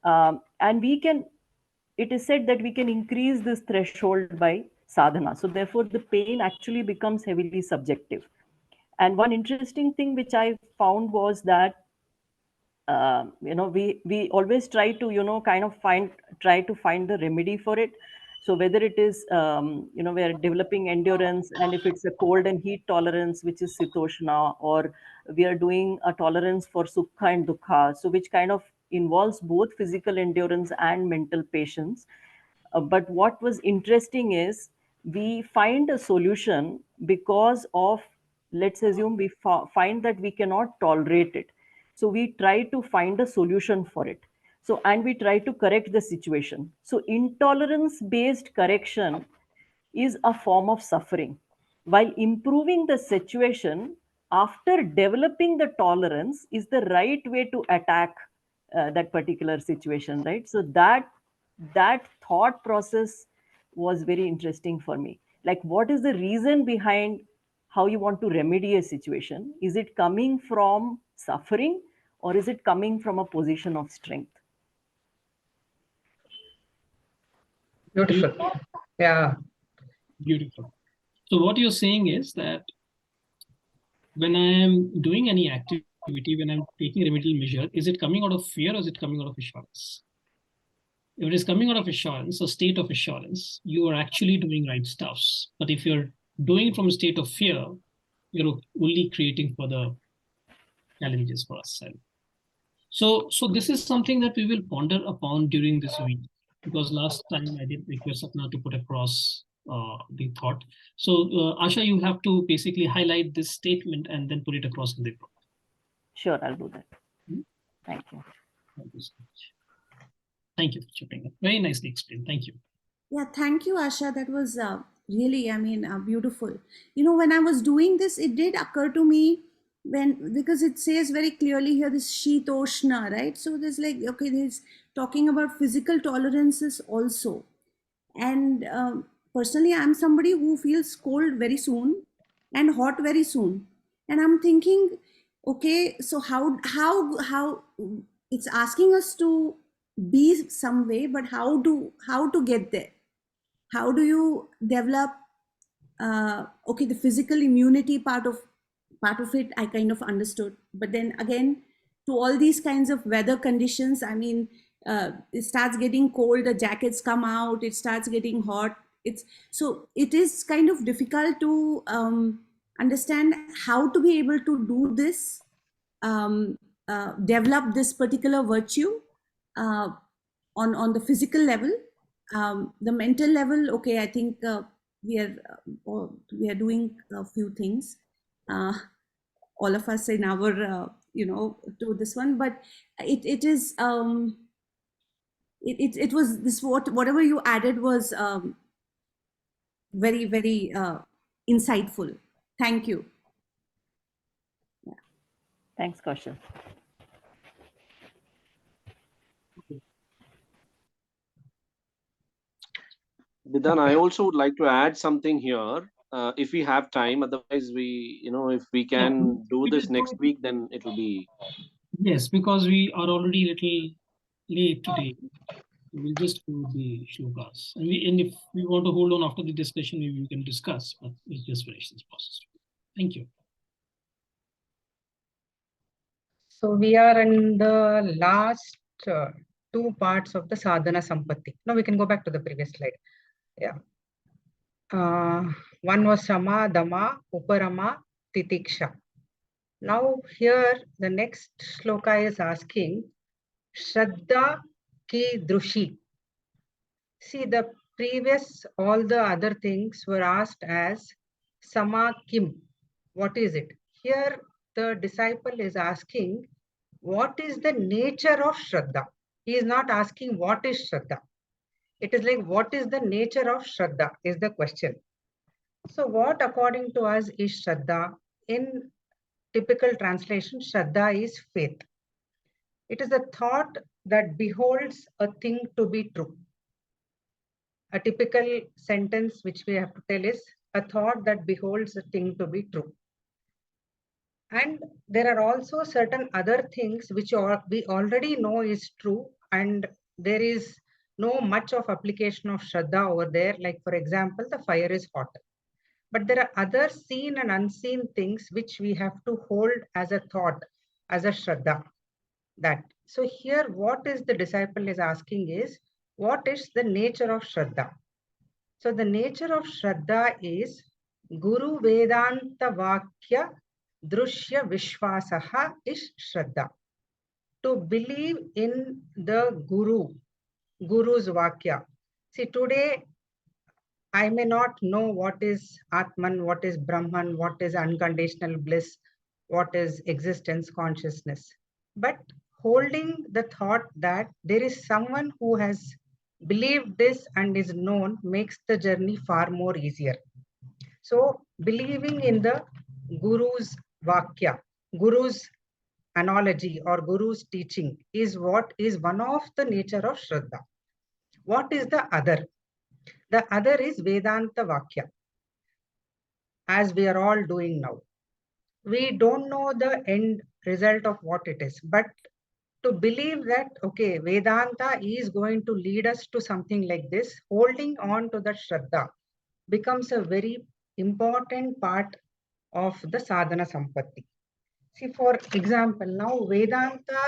And it is said that we can increase this threshold by sadhana. So therefore, the pain actually becomes heavily subjective. And one interesting thing which I found was that we always try to kind of try to find the remedy for it. So whether it is we're developing endurance, and if it's a cold and heat tolerance, which is sitoshna, or we are doing a tolerance for sukha and dukha, so which kind of involves both physical endurance and mental patience. But what was interesting is we find a solution because of, let's assume we find that we cannot tolerate it. So we try to find a solution for it. So, and we try to correct the situation. So intolerance based correction is a form of suffering, while improving the situation after developing the tolerance is the right way to attack that particular situation, right? So that thought process was very interesting for me. Like, what is the reason behind how you want to remedy a situation? Is it coming from suffering, or is it coming from a position of strength? Beautiful. Yeah. Beautiful. So what you're saying is that when I am doing any activity, when I'm taking a remedial measure, is it coming out of fear or is it coming out of assurance? If it is coming out of assurance, a state of assurance, you are actually doing right stuffs. But if you're doing it from a state of fear, you're only creating further challenges for us. So this is something that we will ponder upon during this week, because last time I did request Sapna to put across the thought. So Asha, you have to basically highlight this statement and then put it across in the group. Sure, I'll do that. Hmm? Thank you. Thank you so much. Thank you for chipping in. Very nicely explained. Thank you. Yeah, thank you, Asha. That was really, beautiful. You know, when I was doing this, it did occur to me because it says very clearly here this Shitoshna, right? So there's like, okay, there's talking about physical tolerances also. And personally, I'm somebody who feels cold very soon and hot very soon. And I'm thinking, okay, so how it's asking us to be some way, but how to get there? How do you develop okay, the physical immunity part of it I kind of understood, but then again, to all these kinds of weather conditions, it starts getting cold, the jackets come out, it starts getting hot, it is kind of difficult to understand how to be able to do this, develop this particular virtue uh, on the physical level. The mental level, okay, I think we are doing a few things, all of us in our to this one, but it is it was this, whatever you added was very, very insightful. Thank you. Thanks, Kaushal. Bidan, I also would like to add something here. If we have time, otherwise if we can do this next week, then it will be. Yes, because we are already a little late today. We'll just do the shlokas. And if we want to hold on after the discussion, maybe we can discuss, but we'll just finish this process. Thank you. So we are in the last two parts of the sadhana sampatti. Now we can go back to the previous slide. Yeah. One was sama, dama, uparama, titiksha. Now here the next shloka is asking Shraddha ki drushi. See, the previous, all the other things were asked as sama kim. What is it? Here the disciple is asking, what is the nature of Shraddha? He is not asking what is Shraddha. It is like, what is the nature of Shraddha is the question. So what according to us is Shraddha? In typical translation, Shraddha is faith. It is a thought that beholds a thing to be true. A typical sentence which we have to tell is a thought that beholds a thing to be true. And there are also certain other things which we already know is true, and there is no much of application of Shraddha over there. Like, for example, the fire is hot. But there are other seen and unseen things which we have to hold as a thought, as a Shraddha. So here what is the disciple is asking is, what is the nature of Shraddha? So the nature of Shraddha is Guru Vedanta Vakya Drushya Vishwasaha is Shraddha. To believe in the Guru's Vakya. See, today I may not know what is Atman, what is Brahman, what is unconditional bliss, what is existence consciousness. But holding the thought that there is someone who has believed this and is known makes the journey far more easier. So believing in the Guru's Vakya, Guru's analogy or Guru's teaching is what is one of the nature of Shraddha. What is the other? The other is Vedanta Vakya, as we are all doing now. We don't know the end result of what it is. But to believe that, okay, Vedanta is going to lead us to something like this, holding on to the Shraddha becomes a very important part of the sadhana sampatti. See, for example, now Vedanta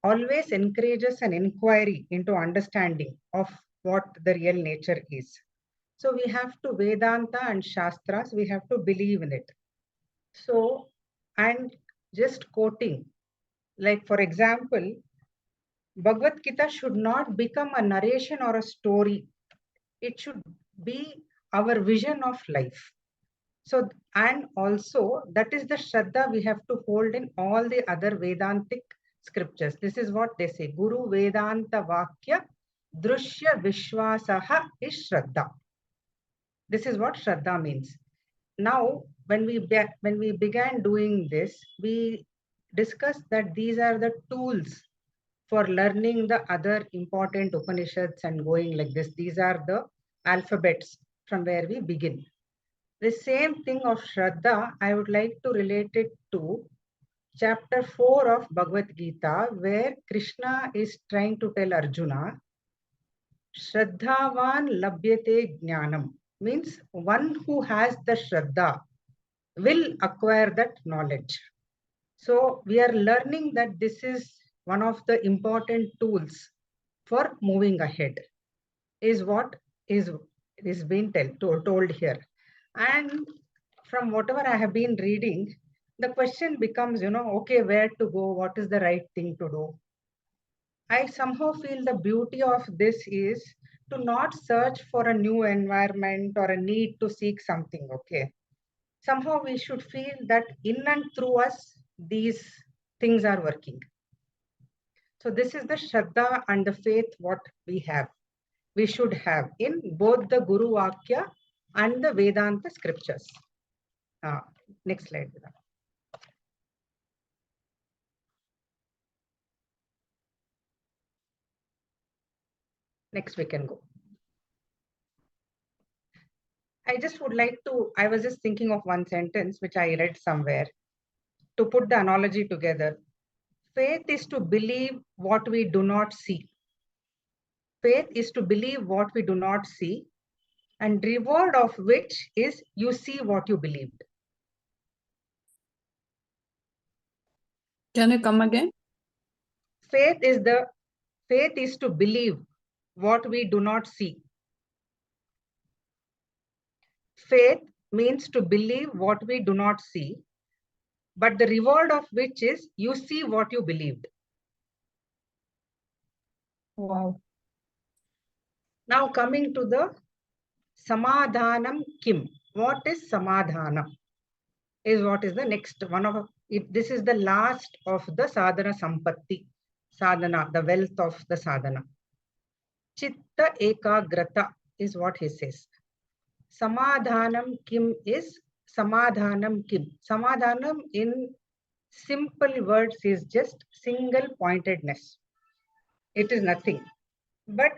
always encourages an inquiry into understanding of what the real nature is. So we have to Vedanta and Shastras, we have to believe in it. So, and just quoting, like for example, Bhagavad Gita should not become a narration or a story. It should be our vision of life. So, and also that is the Shraddha we have to hold in all the other Vedantic scriptures. This is what they say. Guru Vedanta Vakya Drushya Vishwasaha is Shraddha. This is what Shraddha means. Now, when we began doing this, we discussed that these are the tools for learning the other important Upanishads and going like this. These are the alphabets from where we begin. The same thing of Shraddha, I would like to relate it to chapter 4 of Bhagavad Gita, where Krishna is trying to tell Arjuna, Shraddhavan labhyate jnanam, means one who has the Shraddha will acquire that knowledge. So we are learning that this is one of the important tools for moving ahead, is what is being told here. And from whatever I have been reading, the question becomes, okay, where to go? What is the right thing to do? I somehow feel the beauty of this is to not search for a new environment or a need to seek something, okay? Somehow we should feel that in and through us, these things are working. So this is the Shraddha and the faith what we should have in both the Guru Vakya and the Vedanta scriptures. Next slide. Next we can go. I was just thinking of one sentence which I read somewhere to put the analogy together. Faith is to believe what we do not see. Faith is to believe what we do not see, and reward of which is you see what you believed. Can you come again? Faith is to believe what we do not see. Faith means to believe what we do not see, but the reward of which is you see what you believed. Wow. Now coming to the Samadhanam Kim. What is Samadhanam? Is what is the next one of it. This is the last of the sadhana sampatti. Sadhana, the wealth of the sadhana. Chitta ekagrata is what he says. Samadhanam Kim is Samadhanam Kim. Samadhanam in simple words is just single pointedness. It is nothing. But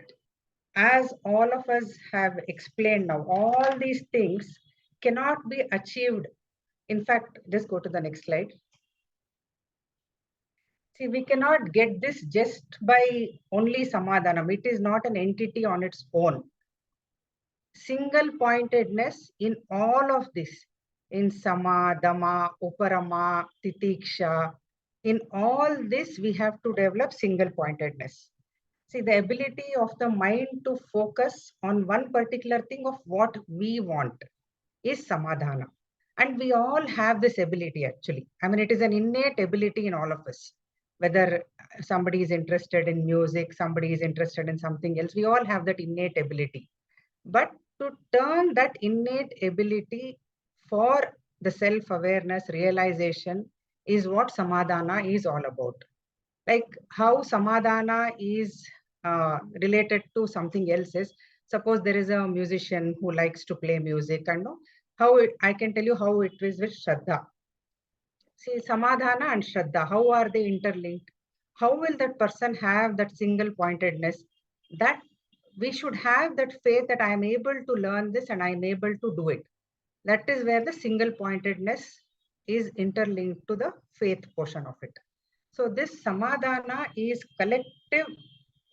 as all of us have explained now, all these things cannot be achieved. In fact, just go to the next slide. See, we cannot get this just by only Samadhanam. It is not an entity on its own. Single pointedness in all of this, in Sama, Dhamma, Uparama, Titiksha, in all this we have to develop single pointedness. See, the ability of the mind to focus on one particular thing of what we want is Samadhana. And we all have this ability actually. I mean, it is an innate ability in all of us. Whether somebody is interested in music, somebody is interested in something else, we all have that innate ability. But to turn that innate ability for the self-awareness, realization is what Samadhana is all about. Like how Samadhana is related to something else is, suppose there is a musician who likes to play music, and I can tell you how it is with Shraddha. See, Samadhana and Shraddha, how are they interlinked? How will that person have that single pointedness? That we should have that faith that I am able to learn this and I am able to do it. That is where the single pointedness is interlinked to the faith portion of it. So this samadhana is collective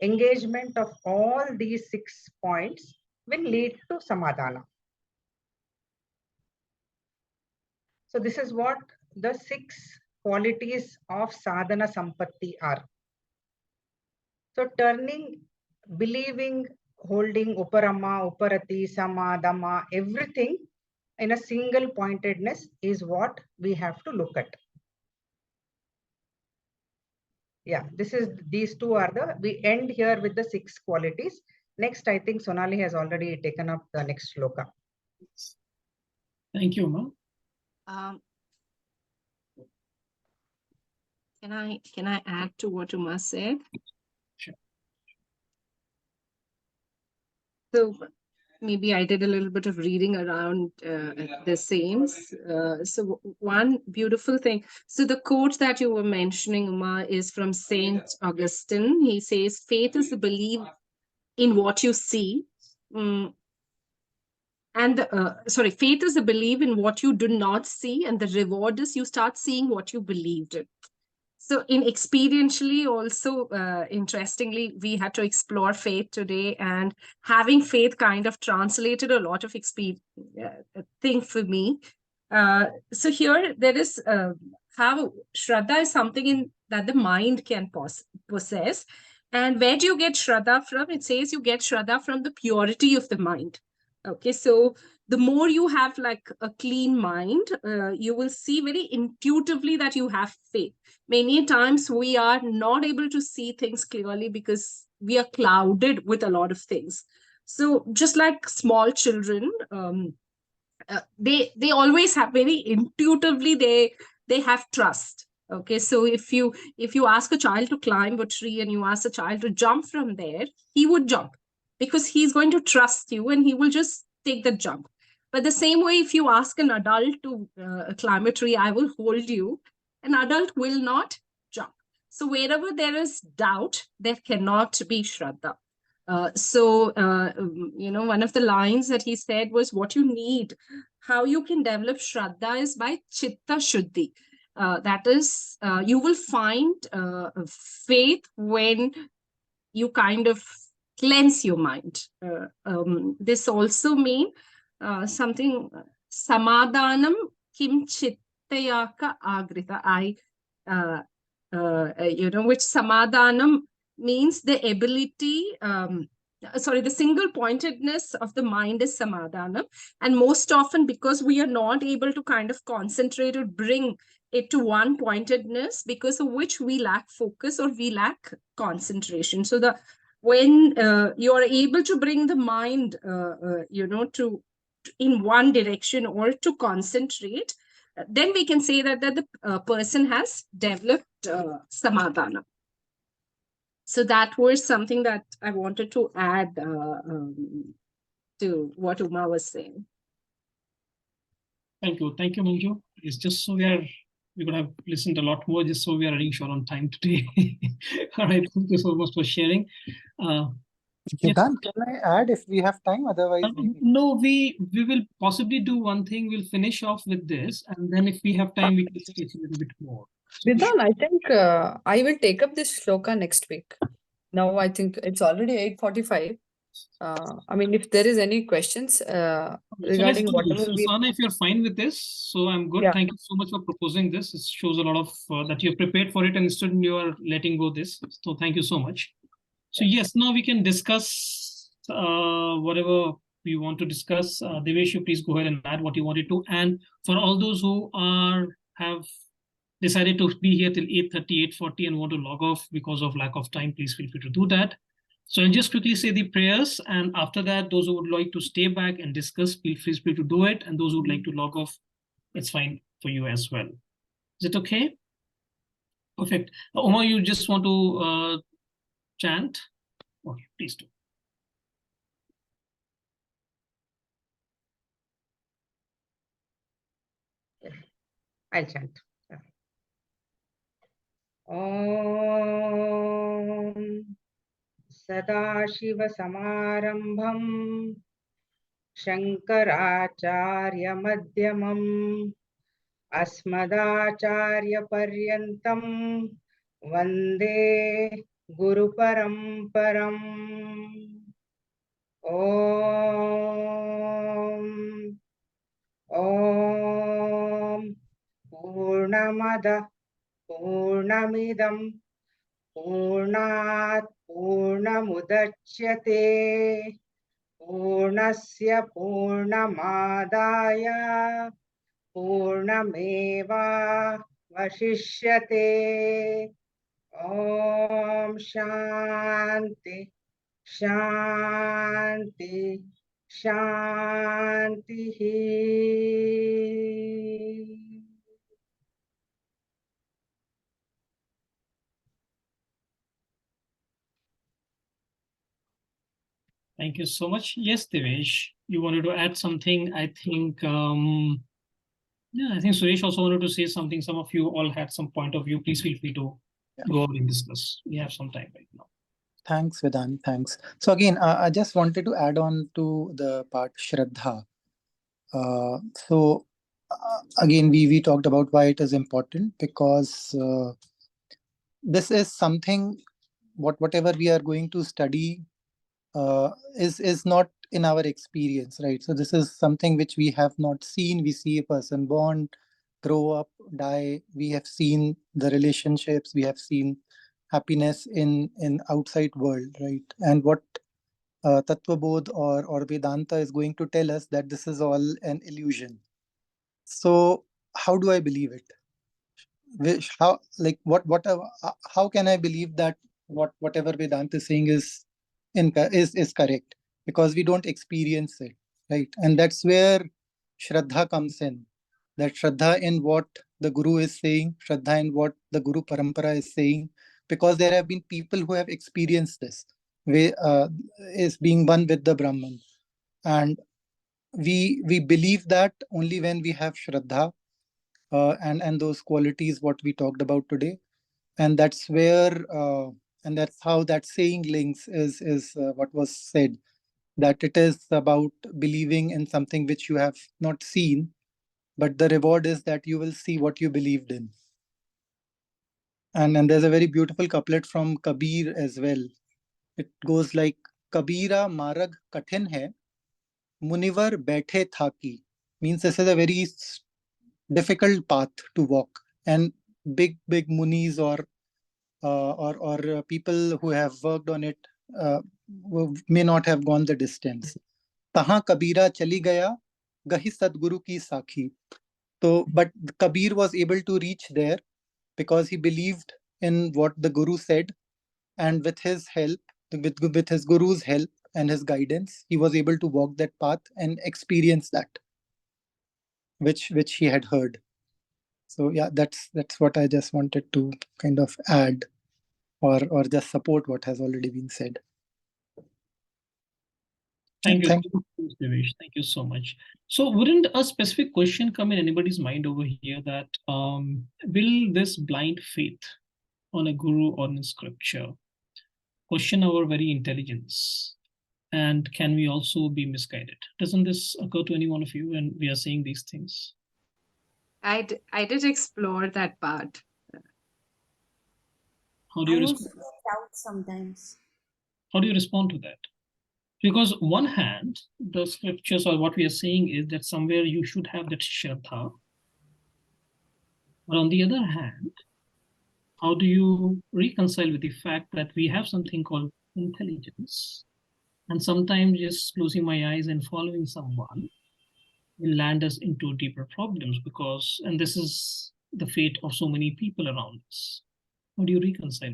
engagement of all these 6 points will lead to samadhana. So this is what the 6 qualities of sadhana sampatti are. So turning, believing, holding uparama, uparati, sama, dhamma, everything in a single pointedness is what we have to look at. Yeah, these two are we end here with the 6 qualities. Next, I think Sonali has already taken up the next shloka. Thank you, ma'am. Can I add to what Uma said? Sure. So maybe I did a little bit of reading around the saints. So one beautiful thing. So the quote that you were mentioning, Uma, is from Saint Augustine. He says, "Faith is the belief in what you see." Faith is the belief in what you do not see, and the reward is you start seeing what you believed in. So in experientially also, interestingly, we had to explore faith today, and having faith kind of translated a lot of thing for me. So here there is how Shraddha is something that the mind can possess. And where do you get Shraddha from? It says you get Shraddha from the purity of the mind. Okay, so the more you have like a clean mind, you will see very intuitively that you have faith. Many times we are not able to see things clearly because we are clouded with a lot of things. So just like small children, they always have very intuitively, they have trust. Okay, so if you ask a child to climb a tree and you ask a child to jump from there, he would jump because he's going to trust you and he will just take the jump. But the same way, if you ask an adult to climb a tree, I will hold you, an adult will not jump. So wherever there is doubt, there cannot be Shraddha. One of the lines that he said was, what you need, how you can develop Shraddha is by Chitta Shuddhi. That is, you will find faith when you kind of cleanse your mind. This also means something, samadhanam kim chittayaka agrita. Which samadhanam means the ability, the single pointedness of the mind is samadhanam. And most often, because we are not able to kind of concentrate or bring it to one pointedness, because of which we lack focus or we lack concentration. So when you are able to bring the mind, to in one direction or to concentrate, then we can say that the person has developed samadhana. So that was something that I wanted to add to what Uma was saying. Thank you, Manju. It's just so we could have listened a lot more, just so we are running short on time today. All right, thank you so much for sharing. Vedant, can I add if we have time? Otherwise, no, we will possibly do one thing. We'll finish off with this, and then if we have time, we can sketch a little bit more. Vedant, I think I will take up this shloka next week. Now I think it's already 8:45. I mean, if there is any questions regarding whatever we... Sana, if you're fine with this, so I'm good. Yeah. Thank you so much for proposing this. It shows a lot of that you're prepared for it, and instead you are letting go this. So thank you so much. So yes, now we can discuss whatever we want to discuss. Devesh, you please go ahead and add what you wanted to. And for all those who have decided to be here till 8:30, 8:40 and want to log off because of lack of time, please feel free to do that. So I'll just quickly say the prayers, and after that, those who would like to stay back and discuss, feel free to do it. And those who would like to log off, it's fine for you as well. Is it okay? Perfect. Uma, you just want to chant? Okay, please do. I'll chant. सदाशिवसमारम्भं शङ्कराचार्यमध्यमम् अस्मदाचार्यपर्यन्तं वन्दे गुरुपरम्परम्। ॐ पूर्णमदः पूर्णमिदं पूर्णात् पूर्णमुदच्यते पूर्णस्य पूर्णमादाय पूर्णमेवावशिष्यते। ॐ शान्ति शान्ति शान्तिः। Thank you so much. Yes, Devesh, you wanted to add something. I think, yeah, I think Suresh also wanted to say something. Some of you all had some point of view. Please feel free to go over and discuss. We have some time right now. Thanks, Vedant. Thanks. So again, I just wanted to add on to the part Shraddha. So again, we talked about why it is important, because this is something, whatever we are going to study is not in our experience, right? So this is something which we have not seen. We see a person born, grow up, die. We have seen the relationships. We have seen happiness in outside world, right? And what TattvaBodha or Vedanta is going to tell us, that this is all an illusion. So how do I believe it? How, like, how can I believe that whatever Vedanta is saying is correct? Because we don't experience it, right? And that's where Shraddha comes in. That Shraddha in what the Guru is saying, Shraddha in what the Guru Parampara is saying, because there have been people who have experienced this, is being one with the Brahman. And we believe that only when we have Shraddha, and those qualities what we talked about today. And that's where and that's how that saying links is what was said, that it is about believing in something which you have not seen, but the reward is that you will see what you believed in. And there's a very beautiful couplet from Kabir as well. It goes like, Kabira marag kathin hai, munivar baithe thaki. Means this is a very difficult path to walk, and big munis or people who have worked on it may not have gone the distance. Taha Kabira chali gaya, gahi Sadguru ki sakhi. So, but Kabir was able to reach there because he believed in what the Guru said, and with his help, with his Guru's help and his guidance, he was able to walk that path and experience that which he had heard. So yeah, that's what I just wanted to kind of add, or just support what has already been said. Thank you, Thank Devesh. Thank you so much. So wouldn't a specific question come in anybody's mind over here, that will this blind faith on a guru or in scripture question our very intelligence? And can we also be misguided? Doesn't this occur to any one of you when we are saying these things? I did explore that part. How do you I also respond? get doubt sometimes. How do you respond to that? Because one hand, the scriptures or what we are saying is that somewhere you should have that Shraddha. But on the other hand, how do you reconcile with the fact that we have something called intelligence? And sometimes just closing my eyes and following someone will land us into deeper problems, because, and this is the fate of so many people around us. How do you reconcile?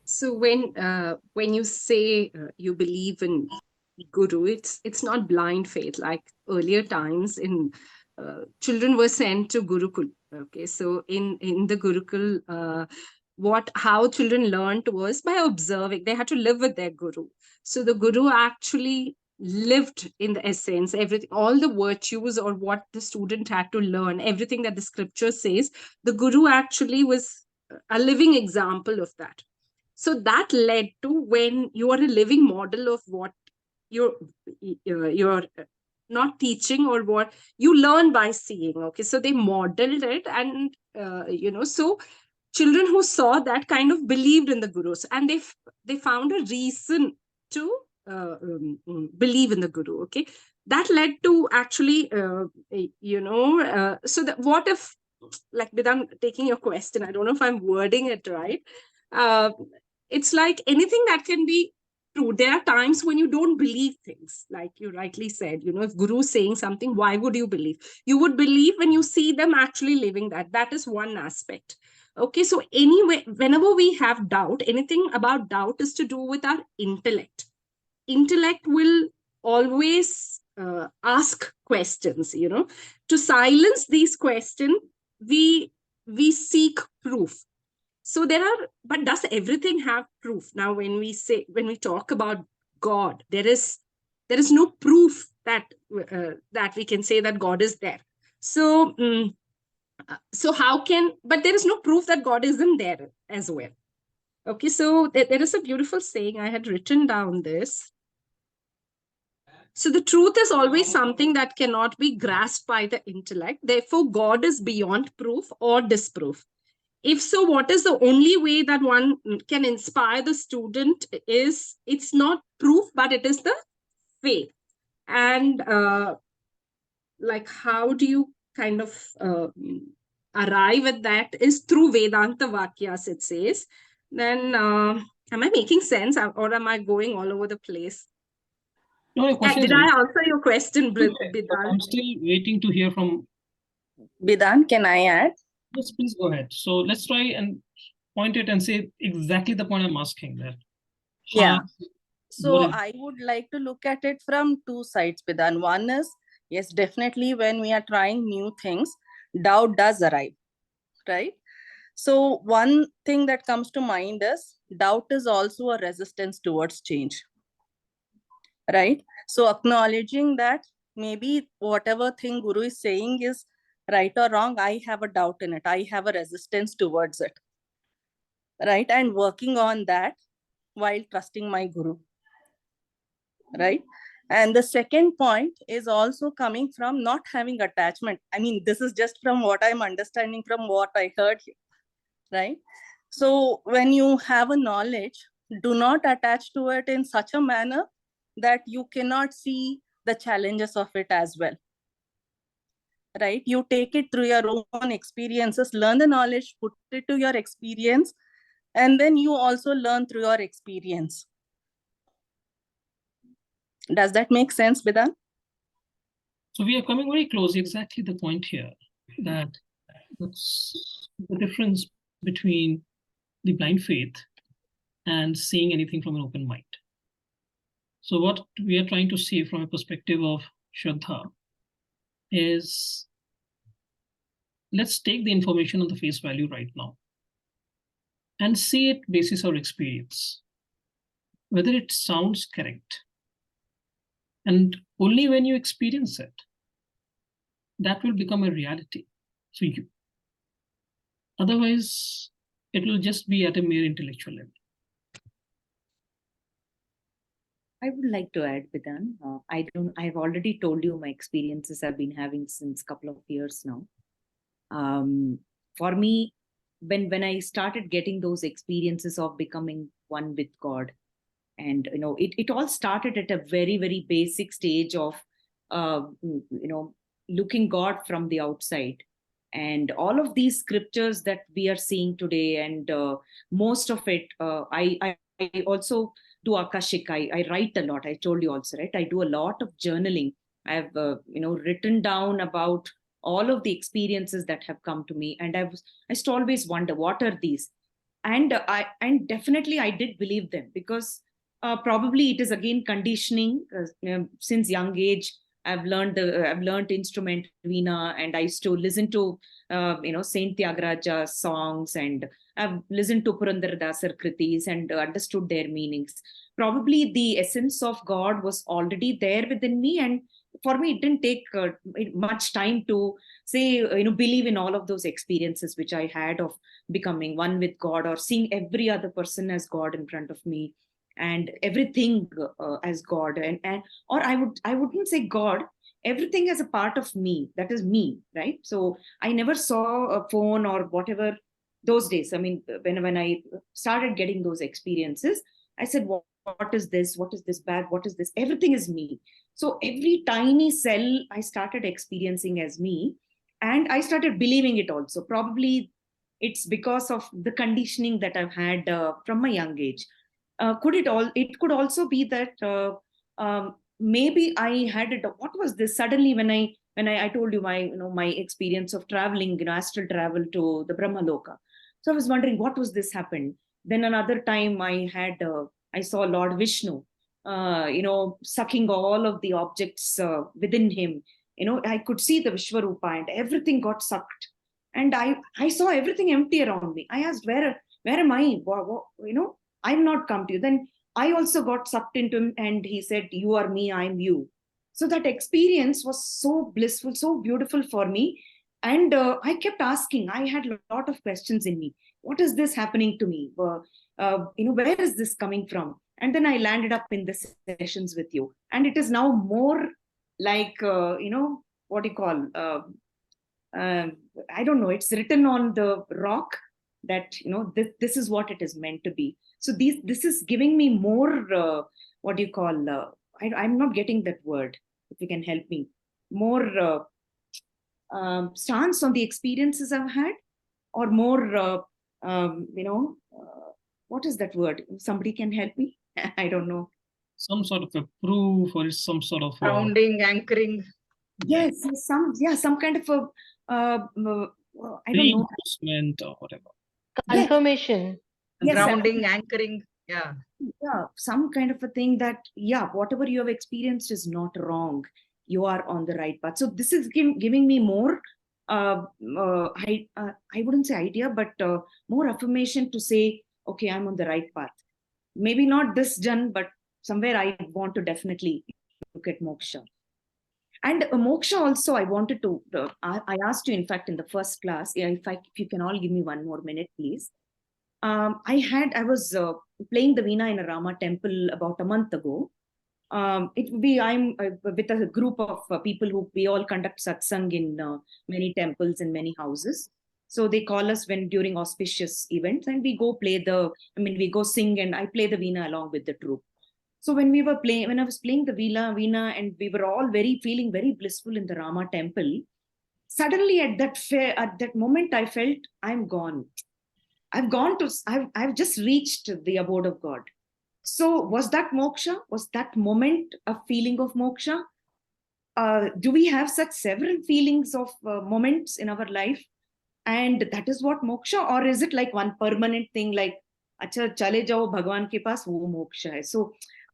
So when you say you believe in Guru, it's not blind faith. Like earlier times, in children were sent to Gurukul. Okay, so in the Gurukul, how children learned was by observing. They had to live with their Guru. So the Guru actually lived in the essence, everything, all the virtues or what the student had to learn, everything that the scripture says, the Guru actually was a living example of that. So that led to, when you are a living model of what you're not teaching, or what you learn by seeing. Okay, so they modeled it, and so children who saw that kind of believed in the gurus, and they found a reason to believe in the guru. Okay, that led to actually so that, what if, like, Bidan, taking your question, I don't know if I'm wording it right. It's like anything that can be true. There are times when you don't believe things, like you rightly said. If guru is saying something, why would you believe? You would believe when you see them actually living that. That is one aspect. Okay, so anyway, whenever we have doubt, anything about doubt is to do with our intellect. Intellect will always ask questions. To silence these questions, we seek proof. So but does everything have proof? Now, when we talk about God, there is no proof that we can say that God is there. So but there is no proof that God isn't there as well. Okay, so there is a beautiful saying, I had written down this. So the truth is always something that cannot be grasped by the intellect. Therefore, God is beyond proof or disproof. If so, what is the only way that one can inspire the student is, it's not proof, but it is the faith. And like, how do you kind of arrive at that is through Vedanta Vakyas, it says. Then am I making sense, or am I going all over the place? No, your question Did is I answer your question, okay, but Bidan? I'm still waiting to hear from. Bidan, can I add? Yes, please go ahead. So let's try and point it and say exactly the point I'm asking there. Yeah. So What is- I would like to look at it from two sides, Bidan. One is, yes, definitely when we are trying new things, doubt does arrive, right? So one thing that comes to mind is doubt is also a resistance towards change, right? So acknowledging that maybe whatever thing Guru is saying is right or wrong, I have a doubt in it. I have a resistance towards it, right? And working on that while trusting my Guru, right? And the second point is also coming from not having attachment. I mean, this is just from what I'm understanding from what I heard here, right? So when you have a knowledge, do not attach to it in such a manner that you cannot see the challenges of it as well, right? You take it through your own experiences, learn the knowledge, put it to your experience, and then you also learn through your experience. Does that make sense, Bidan? So we are coming very close. Exactly the point here, that that's the difference between the blind faith and seeing anything from an open mind. So what we are trying to see from a perspective of Shraddha is, let's take the information on the face value right now and see it basis our experience, whether it sounds correct. And only when you experience it, that will become a reality for you. Otherwise, it will just be at a mere intellectual level. I would like to add, Bidan. I've already told you my experiences I've been having since a couple of years now. For me, when I started getting those experiences of becoming one with God, and it all started at a very, very basic stage of looking God from the outside. And all of these scriptures that we are seeing today, and most of it, I also do Akashic. I write a lot. I told you also, right? I do a lot of journaling. I've written down about all of the experiences that have come to me, and I used to always wonder, what are these? And definitely I did believe them, because probably it is again conditioning. Since young age, I've learned instrument veena, and I used to listen to Saint Tyagaraja songs, and I've listened to Purandaradasar kritis and understood their meanings. Probably the essence of God was already there within me, and for me it didn't take much time to say believe in all of those experiences which I had of becoming one with God, or seeing every other person as God in front of me. and everything as God, and or I wouldn't say God, everything as a part of me, that is me, right? So I never saw a phone or whatever those days. I mean, when I started getting those experiences, I said, what is this? What is this bag? What is this? Everything is me. So every tiny cell I started experiencing as me, and I started believing it also. Probably it's because of the conditioning that I've had from my young age. It could also be that maybe I had it. What was this? Suddenly, when I told you my experience of traveling, astral travel to the Brahma Loka. So I was wondering what was this happened. Then another time I saw Lord Vishnu, sucking all of the objects within him. I could see the Vishwarupa and everything got sucked. And I saw everything empty around me. I asked, where am I? I've not come to you. Then I also got sucked into him, and he said, you are me, I'm you. So that experience was so blissful, so beautiful for me. And I kept asking. I had a lot of questions in me. What is this happening to me? Where is this coming from? And then I landed up in the sessions with you. And it is now more like, what do you call? I don't know. It's written on the rock that this is what it is meant to be. So this is giving me more. What do you call? I'm not getting that word. If you can help me, more stance on the experiences I've had, or more. What is that word? Somebody can help me. I don't know. Some sort of a proof, or some sort of grounding, anchoring. Yes, some kind of a I don't know. Reinforcement or whatever. Confirmation. Yes, Grounding, anchoring. Yeah. Yeah, some kind of a thing that, whatever you have experienced is not wrong. You are on the right path. So this is giving me more, I wouldn't say idea, but more affirmation to say, okay, I'm on the right path. Maybe not this Jan, but somewhere I want to definitely look at moksha. And moksha also, I wanted to, I asked you, in fact, in the first class, if you can all give me 1 more minute, please. I was playing the veena in a Rama temple about a month ago. I'm with a group of people who we all conduct satsang in many temples and many houses. So they call us during auspicious events, and we go we go sing, and I play the veena along with the troupe. So when I was playing the veena, and we were all feeling very blissful in the Rama temple, suddenly at that moment, I felt I'm gone. I've just reached the abode of God. So was that moksha? Was that moment a feeling of moksha? Do we have such several feelings of moments in our life? And that is what moksha? Or is it like one permanent thing, like, acha, chale jao Bhagwan ke paas, wo moksha hai. So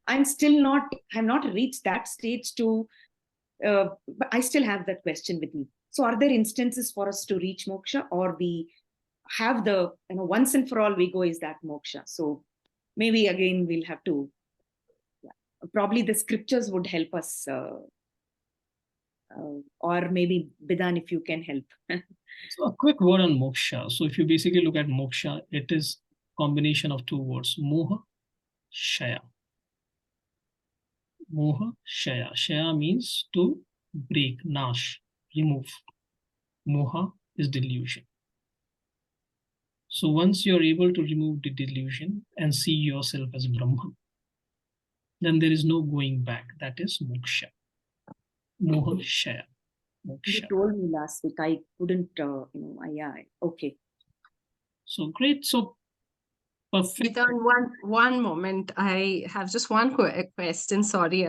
I've not reached that stage but I still have that question with me. So are there instances for us to reach moksha, or we have the once and for all we go, is that moksha? So maybe again we'll have to, probably the scriptures would help us, or maybe Bidan, if you can help. So a quick word on moksha. So if you basically look at moksha, it is combination of 2 words, moha, shaya. Moha, shaya. Shaya means to break, nash, remove. Moha is delusion. So once you're able to remove the delusion and see yourself as Brahman, then there is no going back. That is moksha. Moha, shaya. You Moksha. told me last week. I couldn't, okay. So great. So perfect. Bidan, one moment. I have just one question. Sorry.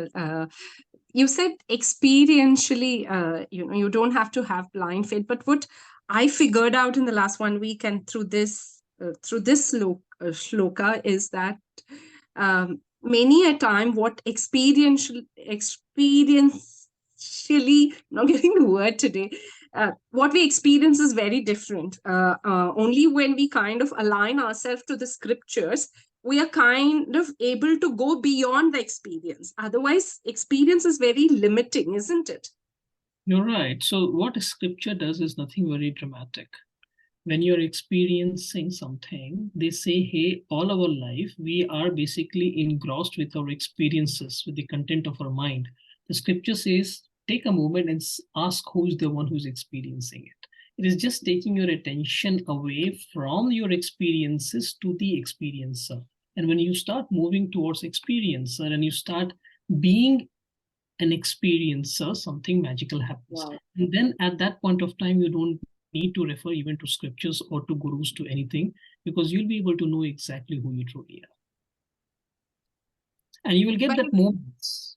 You said experientially, you don't have to have blind faith. But what I figured out in the last 1 week and through this shloka is that many a time what experientially, not getting the word today, what we experience is very different. Only when we kind of align ourselves to the scriptures, we are kind of able to go beyond the experience. Otherwise, experience is very limiting, isn't it? You're right. So what scripture does is nothing very dramatic. when you're experiencing something, they say, hey, all our life, we are basically engrossed with our experiences, with the content of our mind. The scripture says, take a moment and ask who's the one who's experiencing it. It is just taking your attention away from your experiences to the experiencer. And when you start moving towards experiencer and you start being an experiencer, something magical happens. Wow. And then at that point of time, you don't need to refer even to scriptures or to gurus, to anything, because you'll be able to know exactly who you truly are. And you will get But- that moments.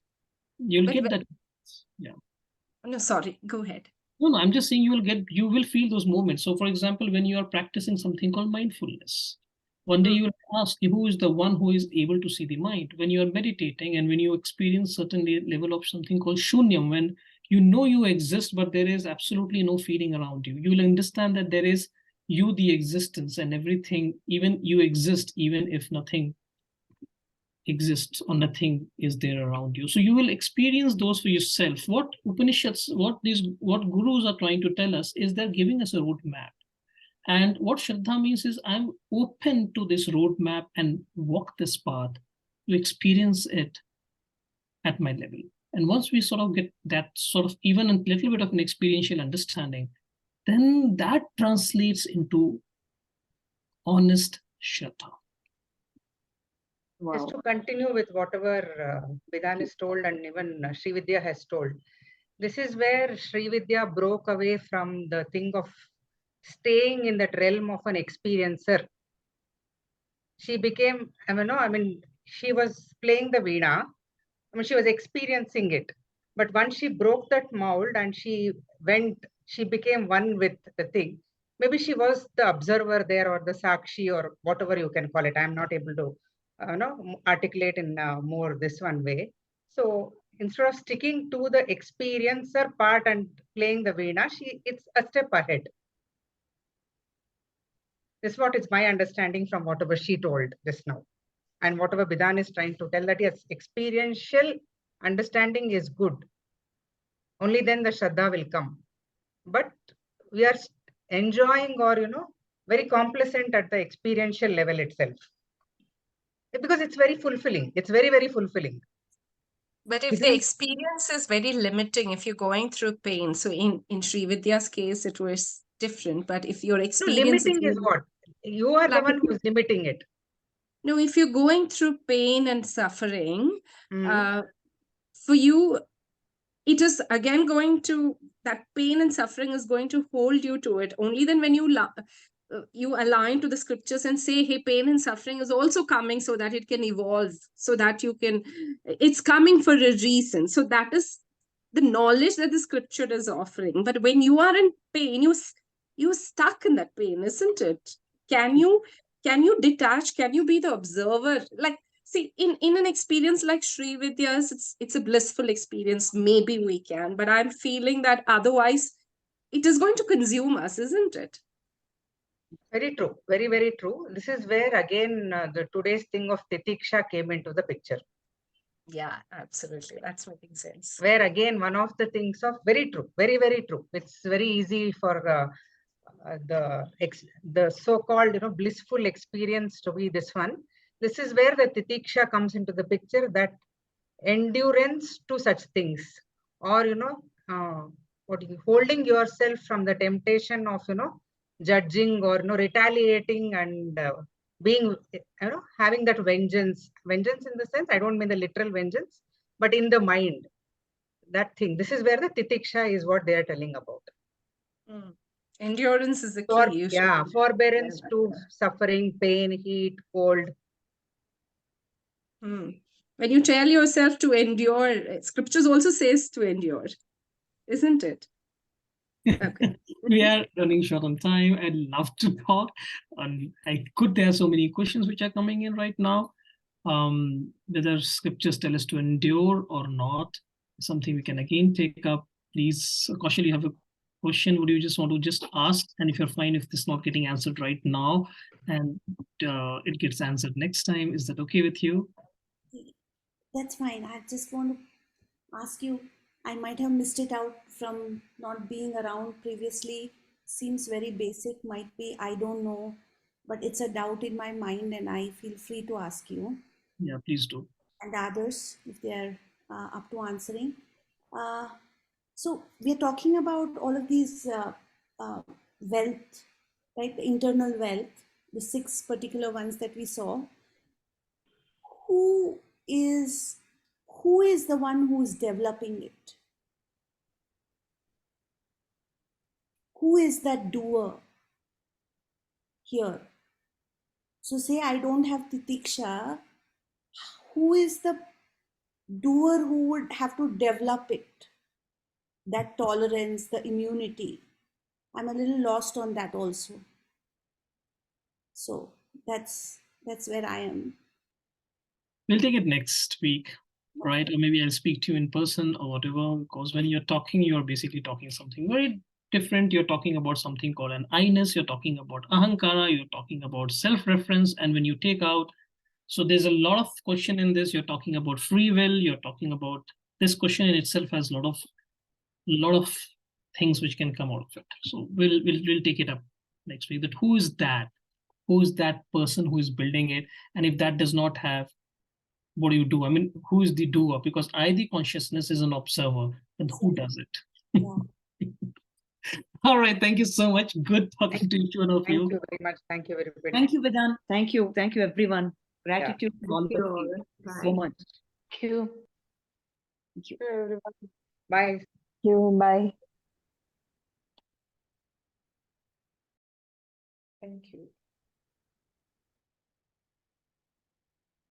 You'll but get when- that. Yeah. No, sorry, go ahead. No, I'm just saying you will feel those moments. So for example, when you are practicing something called mindfulness, one day you will ask who is the one who is able to see the mind. When you are meditating and when you experience certain level of something called shunyam, when you know you exist, but there is absolutely no feeling around you, you will understand that there is you, the existence, and everything, even you exist, even if nothing exists or nothing is there around you. So you will experience those for yourself. What Upanishads, what gurus are trying to tell us is they're giving us a roadmap. And what Shraddha means is I'm open to this roadmap and walk this path to experience it at my level. And once we sort of get that sort of even a little bit of an experiential understanding, then that translates into honest Shraddha. Wow. Just to continue with whatever Vedant has told and even Sri Vidya has told, this is where Sri Vidya broke away from the thing of staying in that realm of an experiencer. She became, she was playing the Veena. She was experiencing it. But once she broke that mold and she became one with the thing. Maybe she was the observer there or the Sakshi or whatever you can call it. I'm not able to articulate in more this one way. So instead of sticking to the experiencer part and playing the Veena, it's a step ahead. This is what is my understanding from whatever she told just now. And whatever Bidan is trying to tell, that yes, experiential understanding is good. Only then the Shraddha will come. But we are enjoying or, very complacent at the experiential level itself. Because it's very fulfilling. It's very, very fulfilling. But if the experience is very limiting, if you're going through pain, so in Sri Vidya's case, it was different. But if your experience limiting is what? You are the one who is limiting it. No, if you're going through pain and suffering, for you, it is again going to, that pain and suffering is going to hold you to it. Only then when you align to the scriptures and say, hey, pain and suffering is also coming so that it can evolve, so that you can, it's coming for a reason. So that is the knowledge that the scripture is offering. But when you are in pain, you're stuck in that pain, isn't it? Can you detach? Can you be the observer? Like, see, in an experience like Sri Vidya's, it's a blissful experience. Maybe we can, but I'm feeling that otherwise it is going to consume us, isn't it? Very true. Very, very true. This is where again the today's thing of Titiksha came into the picture. Yeah, absolutely. That's making sense. Where again, one of the things of very true, very, very true. It's very easy for the so-called blissful experience to be this one. This is where the Titiksha comes into the picture, that endurance to such things, or holding yourself from the temptation of judging or retaliating and being having that vengeance in the sense, I don't mean the literal vengeance, but in the mind, that thing. This is where the Titiksha is what they are telling about. Endurance is the key. Forbearance to suffering, pain, heat, cold. When you tell yourself to endure, scriptures also says to endure, isn't it? Okay. We are running short on time. I'd love to talk. There are so many questions which are coming in right now. Whether scriptures tell us to endure or not, something we can again take up. Please, Kaushal, you have a question. Would you just want to just ask? And if you're fine, if this is not getting answered right now and it gets answered next time, is that okay with you? That's fine. I just want to ask you, I might have missed it out from not being around previously. seems very basic, might be, I don't know, but it's a doubt in my mind, and I feel free to ask you Yeah, please do. and others if they're up to answering. So we're talking about all of these wealth, right? The internal wealth, the 6 particular ones that we saw. Who is the one who is developing it? Who is that doer here? So say I don't have titiksha. Who is the doer who would have to develop it? That tolerance, the immunity. I'm a little lost on that also. So that's where I am. We'll take it next week, right? Or maybe I'll speak to you in person or whatever, because when you're talking, you're basically talking something very different. You're talking about something called an I-ness, you're talking about ahankara, you're talking about self-reference. And when you take out, so there's a lot of question in this. You're talking about free will, you're talking about this question in itself has a lot of things which can come out of it. So we'll take it up next week. That who is that person who is building it? And if that does not have, what do you do? I mean, who is the doer? Because the consciousness is an observer, and who does it? Yeah. All right. Thank you so much. Good talking to each one of Thank you. you very much. Thank you, everybody. Thank you, Vedant. Thank you, everyone. Gratitude to all of you you all. so much. Thank you. Thank you. Everyone. Bye. Thank you. Bye. Thank you.